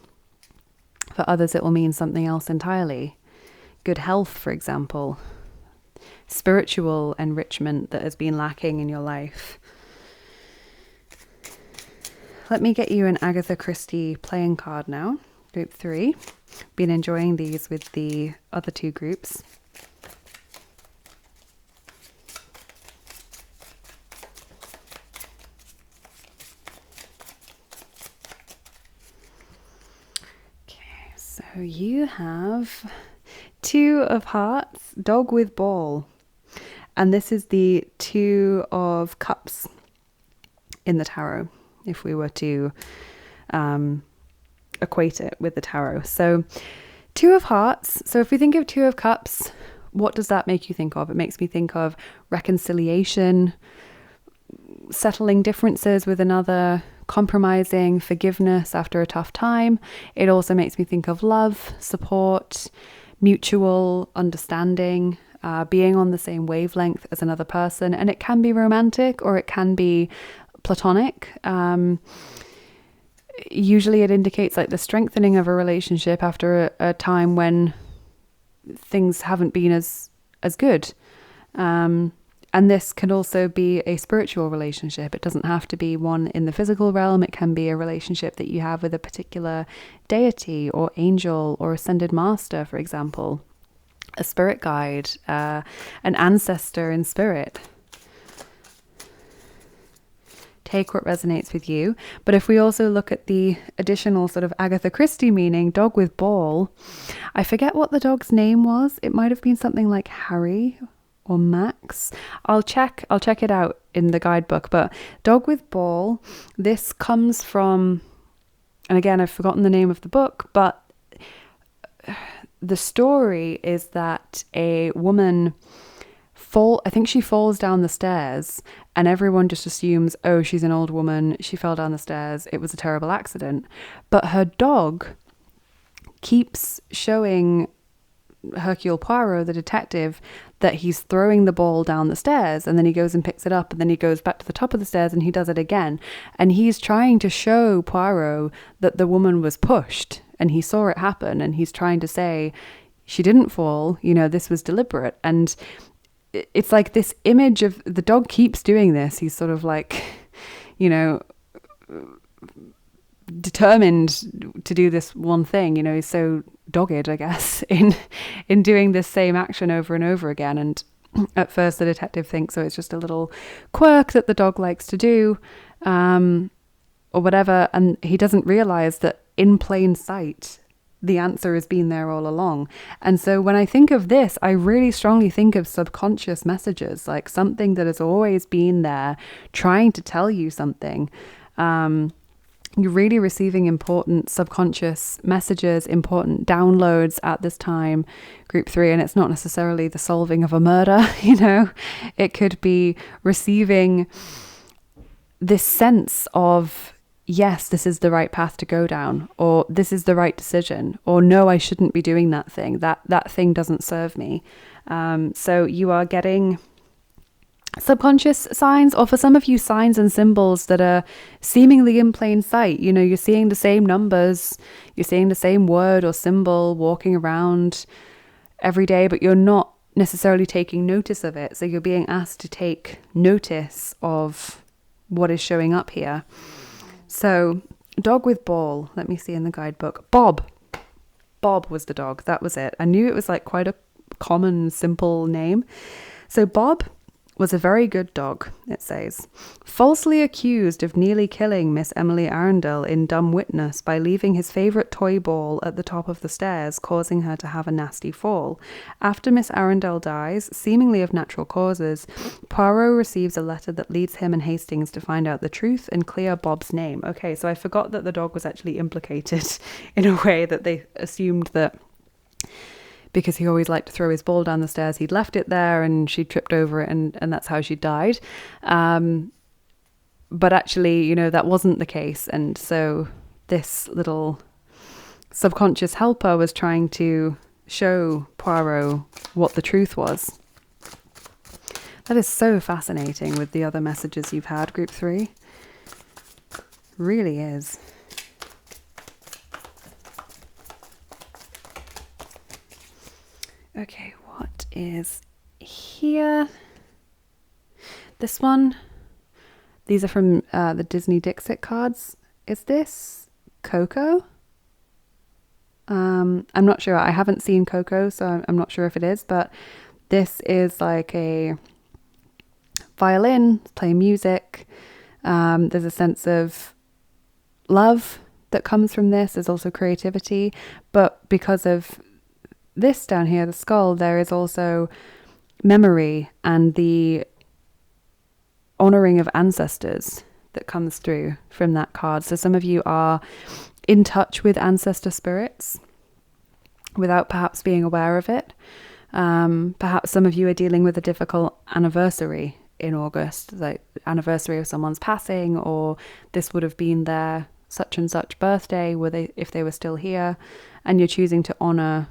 For others, it will mean something else entirely. Good health, for example. Spiritual enrichment that has been lacking in your life. Let me get you an Agatha Christie playing card now. Group 3. Been enjoying these with the other 2 groups. So you have 2 of Hearts, Dog with Ball. And this is the 2 of Cups in the tarot, if we were to equate it with the tarot. So 2 of Hearts. So if we think of 2 of Cups, what does that make you think of? It makes me think of reconciliation, settling differences with another, compromising, forgiveness after a tough time. It also makes me think of love, support, mutual understanding, being on the same wavelength as another person. And it can be romantic or it can be platonic. Usually it indicates like the strengthening of a relationship after a time when things haven't been as good. And this can also be a spiritual relationship. It doesn't have to be one in the physical realm. It can be a relationship that you have with a particular deity or angel or ascended master, for example, a spirit guide, an ancestor in spirit. Take what resonates with you. But if we also look at the additional sort of Agatha Christie meaning, dog with ball, I forget what the dog's name was. It might have been something like Harry or Max. I'll check it out in the guidebook. But dog with ball, this comes from, and again, I've forgotten the name of the book, but the story is that a woman I think she falls down the stairs and everyone just assumes, oh, she's an old woman. She fell down the stairs. It was a terrible accident. But her dog keeps showing Hercule Poirot, the detective, that he's throwing the ball down the stairs, and then he goes and picks it up, and then he goes back to the top of the stairs and he does it again. And he's trying to show Poirot that the woman was pushed and he saw it happen, and he's trying to say she didn't fall, this was deliberate. And it's like this image of the dog keeps doing this. He's sort of like, determined to do this one thing. He's so dogged, I guess, in doing this same action over and over again. And at first the detective thinks, it's just a little quirk that the dog likes to do, or whatever. And he doesn't realize that in plain sight, the answer has been there all along. And so when I think of this, I really strongly think of subconscious messages, like something that has always been there trying to tell you something. You're really receiving important subconscious messages, important downloads at this time, group 3. And it's not necessarily the solving of a murder, it could be receiving this sense of, yes, this is the right path to go down, or this is the right decision, or no, I shouldn't be doing that thing. That thing doesn't serve me. So you are getting subconscious signs, or for some of you, signs and symbols that are seemingly in plain sight. You're seeing the same numbers, you're seeing the same word or symbol walking around every day, but you're not necessarily taking notice of it. So you're being asked to take notice of what is showing up here. So, dog with ball, let me see in the guidebook. Bob was the dog. That was it. I knew it was like quite a common, simple name. So Bob was a very good dog, it says. Falsely accused of nearly killing Miss Emily Arundel in dumb witness by leaving his favourite toy ball at the top of the stairs, causing her to have a nasty fall. After Miss Arundel dies, seemingly of natural causes, Poirot receives a letter that leads him and Hastings to find out the truth and clear Bob's name. Okay, so I forgot that the dog was actually implicated in a way that they assumed that because he always liked to throw his ball down the stairs, he'd left it there and she tripped over it and that's how she died. But actually, you know, that wasn't the case. And so this little subconscious helper was trying to show Poirot what the truth was. That is so fascinating with the other messages you've had, Group 3. Really is. Okay, what is here? This one. These are from the Disney Dixit cards. Is this Coco? I'm not sure. I haven't seen Coco, so I'm not sure if it is. But this is like a violin, playing music. There's a sense of love that comes from this. There's also creativity. But because of this down here, the skull, there is also memory and the honoring of ancestors that comes through from that card. So some of you are in touch with ancestor spirits without perhaps being aware of it. Perhaps some of you are dealing with a difficult anniversary in August, like anniversary of someone's passing, or this would have been their such and such birthday, if they were still here, and you're choosing to honor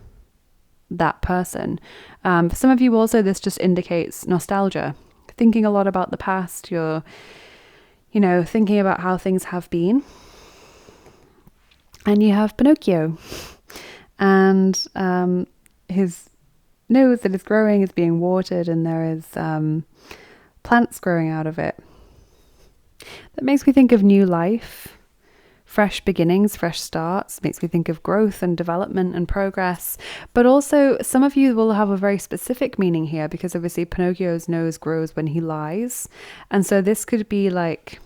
that person. For some of you also, this just indicates nostalgia, thinking a lot about the past. You're, you know, thinking about how things have been. And you have Pinocchio, and his nose that is growing is being watered, and there is plants growing out of it. That makes me think of new life. Fresh beginnings, fresh starts, makes me think of growth and development and progress. But also, some of you will have a very specific meaning here, because obviously Pinocchio's nose grows when he lies. And so this could be like,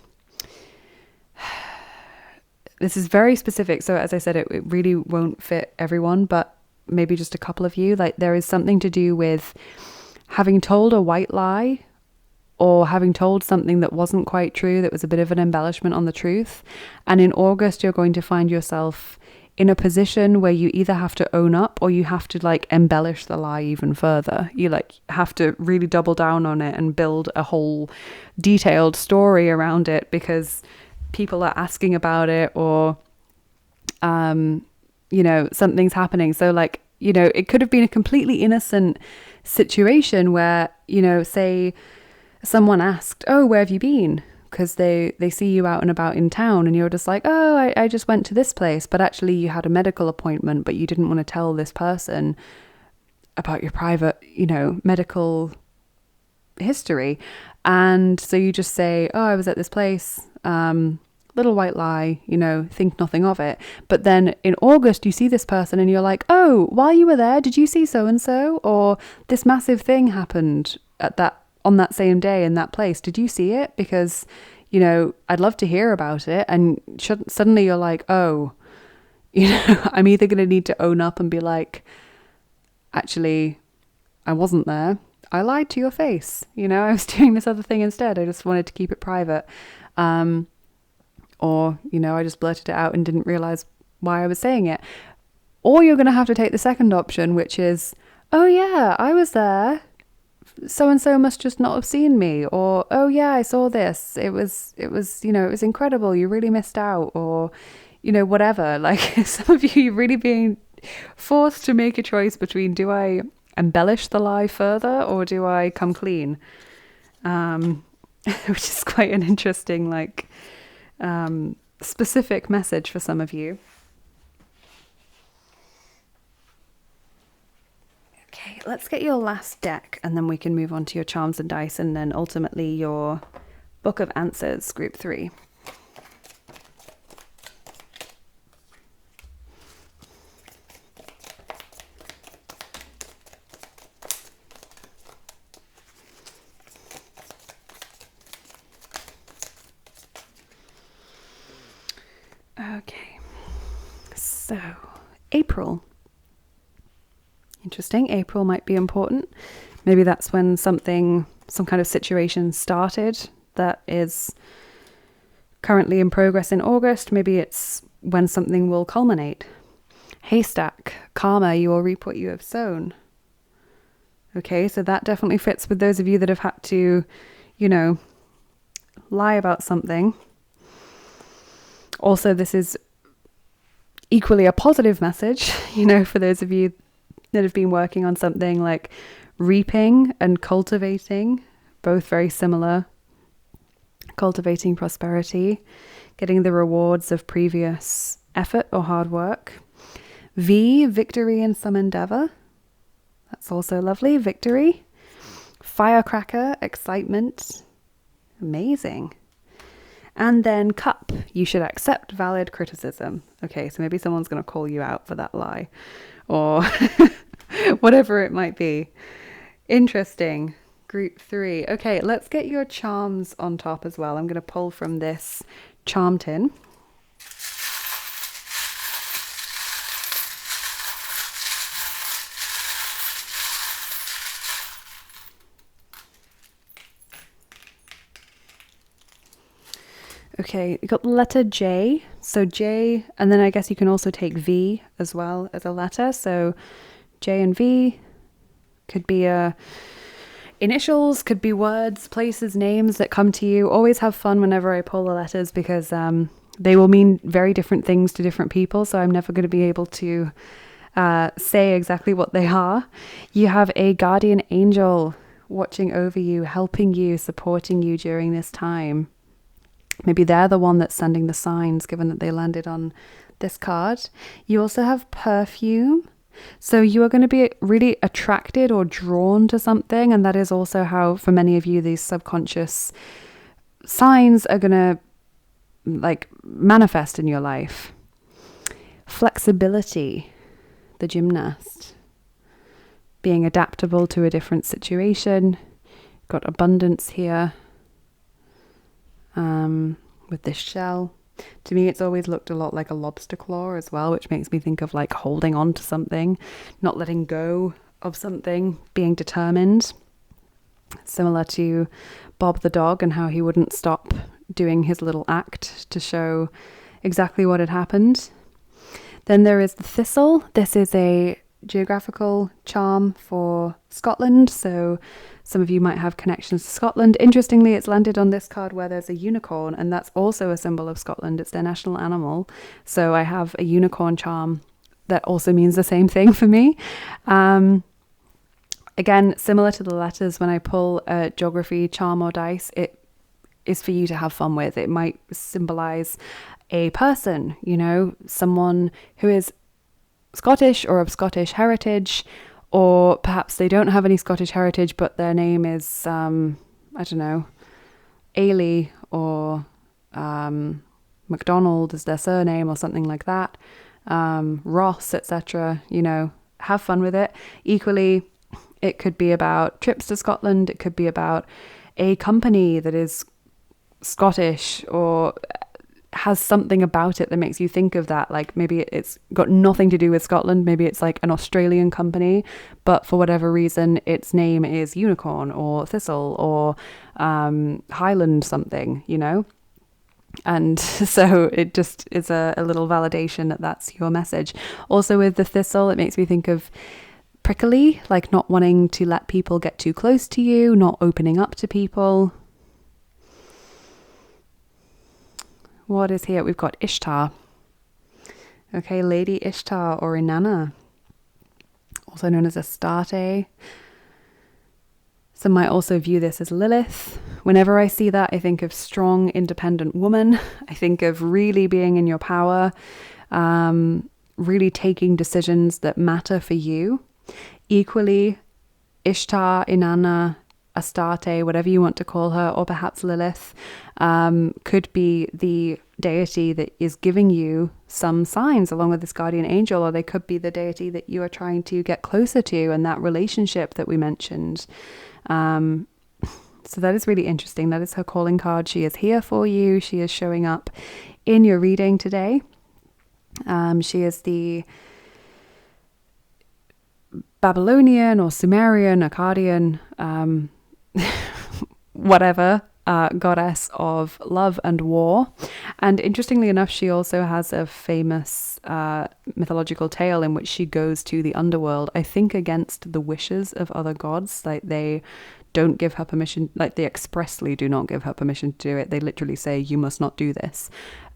this is very specific. So as I said, it really won't fit everyone, but maybe just a couple of you. Like, there is something to do with having told a white lie, or having told something that wasn't quite true, that was a bit of an embellishment on the truth. And in August, you're going to find yourself in a position where you either have to own up, or you have to like embellish the lie even further. You like have to really double down on it and build a whole detailed story around it, because people are asking about it, or, you know, something's happening. So like, you know, it could have been a completely innocent situation where, you know, say, someone asked, oh, where have you been? Because they see you out and about in town, and you're just like, oh, I just went to this place. But actually you had a medical appointment, but you didn't want to tell this person about your private, you know, medical history. And so you just say, oh, I was at this place, little white lie, you know, think nothing of it. But then in August, you see this person and you're like, oh, while you were there, did you see so-and-so? Or this massive thing happened on that same day in that place. Did you see it? Because, you know, I'd love to hear about it. And suddenly you're like, oh, you know, I'm either going to need to own up and be like, actually, I wasn't there. I lied to your face. You know, I was doing this other thing instead. I just wanted to keep it private. Or, you know, I just blurted it out and didn't realize why I was saying it. Or you're going to have to take the second option, which is, oh yeah, I was there. So-and-so must just not have seen me. Or, oh yeah, I saw this. It was, you know, it was incredible. You really missed out. Or, you know, whatever. Like, some of you really being forced to make a choice between, do I embellish the lie further or do I come clean? Which is quite an interesting, like, specific message for some of you. Okay, let's get your last deck and then we can move on to your charms and dice, and then ultimately your book of answers, group 3. April. Interesting. April might be important. Maybe that's when some kind of situation started that is currently in progress in August. Maybe it's when something will culminate. Haystack, karma, you will reap what you have sown. Okay, so that definitely fits with those of you that have had to, lie about something. Also, this is equally a positive message, for those of you that have been working on something like reaping and cultivating, both very similar. Cultivating prosperity, getting the rewards of previous effort or hard work. V, victory in some endeavor. That's also lovely. Victory. Firecracker, excitement. Amazing. And then cup, you should accept valid criticism. Okay, so maybe someone's going to call you out for that lie or whatever it might be. Interesting. Group 3. Okay, let's get your charms on top as well. I'm going to pull from this charm tin. Okay, you got the letter J. So J, and then I guess you can also take V as well as a letter. So J and V could be initials, could be words, places, names that come to you. Always have fun whenever I pull the letters because they will mean very different things to different people. So I'm never going to be able to say exactly what they are. You have a guardian angel watching over you, helping you, supporting you during this time. Maybe they're the one that's sending the signs, given that they landed on this card. You also have perfume. So you are going to be really attracted or drawn to something. And that is also how, for many of you, these subconscious signs are going to manifest in your life. Flexibility, the gymnast. Being adaptable to a different situation. Got abundance here. With this shell. To me, it's always looked a lot like a lobster claw as well, which makes me think of holding on to something, not letting go of something, being determined. Similar to Bob the dog and how he wouldn't stop doing his little act to show exactly what had happened. Then there is the thistle. This is a geographical charm for Scotland, so some of you might have connections to Scotland. Interestingly, it's landed on this card where there's a unicorn, and that's also a symbol of Scotland. It's their national animal. So I have a unicorn charm that also means the same thing for me. Again, similar to the letters, when I pull a geography charm or dice, it is for you to have fun with. It might symbolize a person, someone who is Scottish or of Scottish heritage, or perhaps they don't have any Scottish heritage, but their name is, Ailey or MacDonald is their surname or something like that. Ross, etc. Have fun with it. Equally, it could be about trips to Scotland. It could be about a company that is Scottish or has something about it that makes you think of that. Maybe it's got nothing to do with Scotland. Maybe it's an Australian company, but for whatever reason, its name is Unicorn or Thistle or Highland something, And so it just is a little validation that that's your message. Also with the thistle, it makes me think of prickly, not wanting to let people get too close to you, not opening up to people. What is here? We've got Ishtar. Okay, Lady Ishtar or Inanna, also known as Astarte. Some might also view this as Lilith. Whenever I see that, I think of strong, independent woman. I think of really being in your power, really taking decisions that matter for you. Equally, Ishtar, Inanna, Astarte, whatever you want to call her, or perhaps Lilith, could be the deity that is giving you some signs along with this guardian angel, or they could be the deity that you are trying to get closer to and that relationship that we mentioned. So that is really interesting. That is her calling card. She is here for you. She is showing up in your reading today. She is the Babylonian or Sumerian, Akkadian, whatever, goddess of love and war. And interestingly enough, she also has a famous mythological tale in which she goes to the underworld, I think against the wishes of other gods. Like, they don't give her permission, like they expressly do not give her permission to do it. They literally say, you must not do this.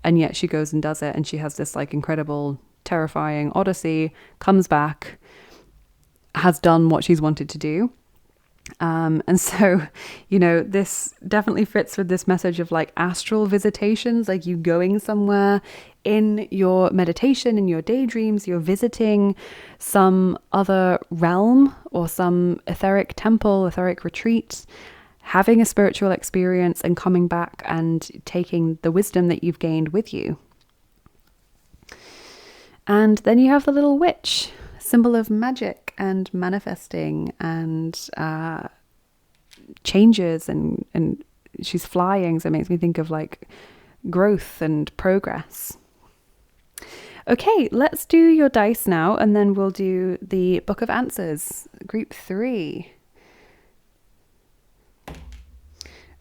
And yet she goes and does it, and she has this like incredible, terrifying odyssey, comes back, has done what she's wanted to do. And so, you know, this definitely fits with this message of like astral visitations, like you going somewhere in your meditation, in your daydreams, you're visiting some other realm or some etheric temple, etheric retreat, having a spiritual experience and coming back and taking the wisdom that you've gained with you. And then you have the little witch, symbol of magic and manifesting and changes, and she's flying, so it makes me think of like growth and progress. Okay, let's do your dice now, and then we'll do the Book of Answers, group 3.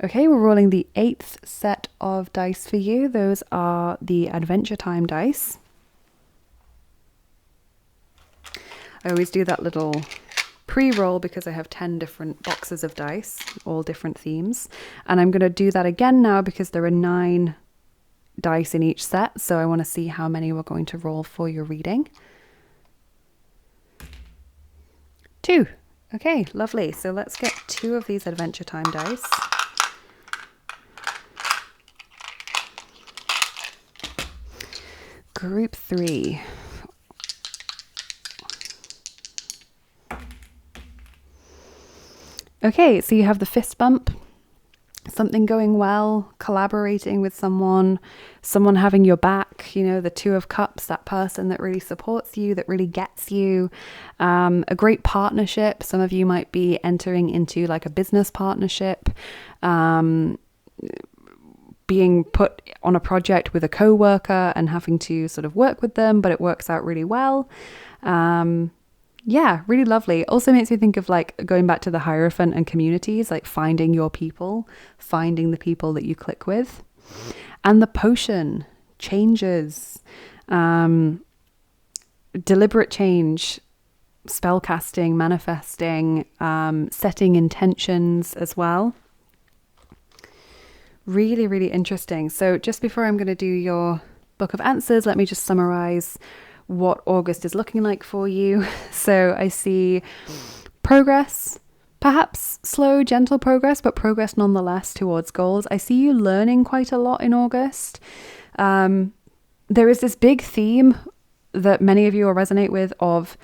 Okay, we're rolling the 8th set of dice for you. Those are the Adventure Time dice. I always do that little pre-roll because I have 10 different boxes of dice, all different themes. And I'm going to do that again now because there are 9 dice in each set. So I want to see how many we're going to roll for your reading. 2. Okay, lovely. So let's get 2 of these Adventure Time dice. Group 3. Okay, so you have the fist bump, something going well, collaborating with someone having your back, you know, the 2 of Cups, that person that really supports you, that really gets you, a great partnership. Some of you might be entering into like a business partnership, being put on a project with a co-worker and having to sort of work with them, but it works out really well. Yeah, really lovely. Also makes me think of like going back to the Hierophant and communities, like finding your people, finding the people that you click with. And the potion, changes, deliberate change, spell casting, manifesting, setting intentions as well. Really, really interesting. So just before I'm going to do your Book of Answers, let me just summarize what August is looking like for you. So I see progress, perhaps slow, gentle progress, but progress nonetheless towards goals. I see you learning quite a lot in August. There is this big theme that many of you will resonate with of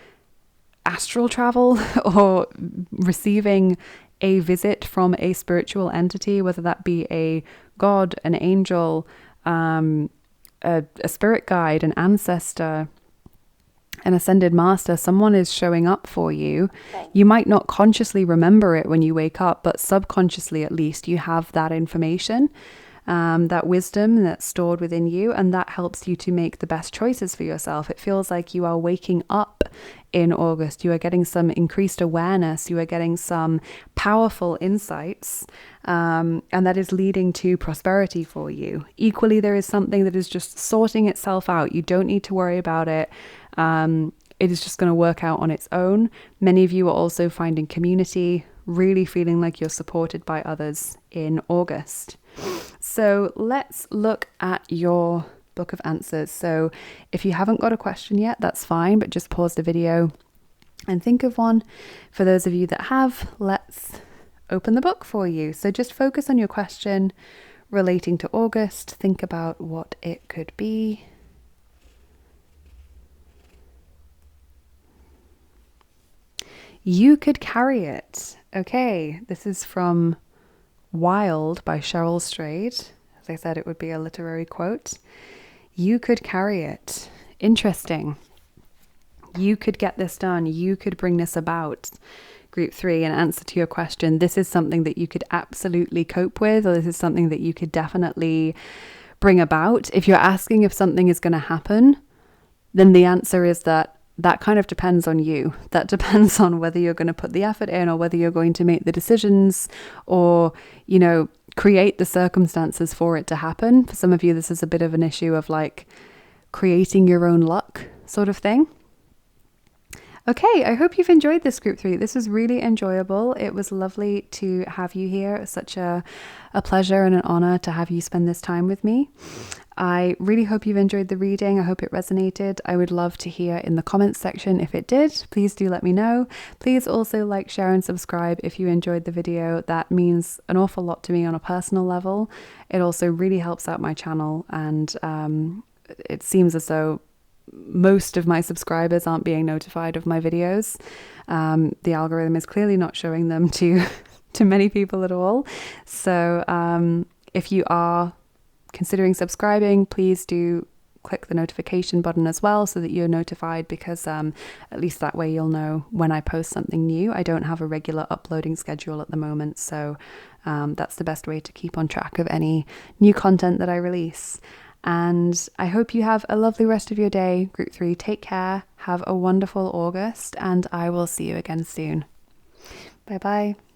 astral travel or receiving a visit from a spiritual entity, whether that be a god, an angel, a spirit guide, an ancestor, an ascended master. Someone is showing up for you. You might not consciously remember it when you wake up, but subconsciously at least you have that information, that wisdom that's stored within you, and that helps you to make the best choices for yourself. It feels like you are waking up in August. You are getting some increased awareness. You are getting some powerful insights, and that is leading to prosperity for you. Equally, there is something that is just sorting itself out. You don't need to worry about it. It is just going to work out on its own. Many of you are also finding community, really feeling like you're supported by others in August. So let's look at your Book of Answers. So if you haven't got a question yet, that's fine, but just pause the video and think of one. For those of you that have, let's open the book for you. So just focus on your question relating to August. Think about what it could be. You could carry it. Okay, this is from Wild by Cheryl Strayed. As I said, it would be a literary quote. You could carry it. Interesting. You could get this done. You could bring this about. Group 3, in answer to your question, this is something that you could absolutely cope with, or this is something that you could definitely bring about. If you're asking if something is going to happen, then the answer is that that kind of depends on you. That depends on whether you're going to put the effort in or whether you're going to make the decisions or, create the circumstances for it to happen. For some of you, this is a bit of an issue of like creating your own luck sort of thing. Okay, I hope you've enjoyed this group 3. This was really enjoyable. It was lovely to have you here. It was such a pleasure and an honor to have you spend this time with me. I really hope you've enjoyed the reading. I hope it resonated. I would love to hear in the comments section if it did. Please do let me know. Please also like, share and subscribe if you enjoyed the video. That means an awful lot to me on a personal level. It also really helps out my channel, and it seems as though most of my subscribers aren't being notified of my videos. The algorithm is clearly not showing them to many people at all. So if you are considering subscribing, please do click the notification button as well so that you're notified, because at least that way you'll know when I post something new. I don't have a regular uploading schedule at the moment, so that's the best way to keep on track of any new content that I release. And I hope you have a lovely rest of your day, Group 3. Take care, have a wonderful August, and I will see you again soon. Bye bye.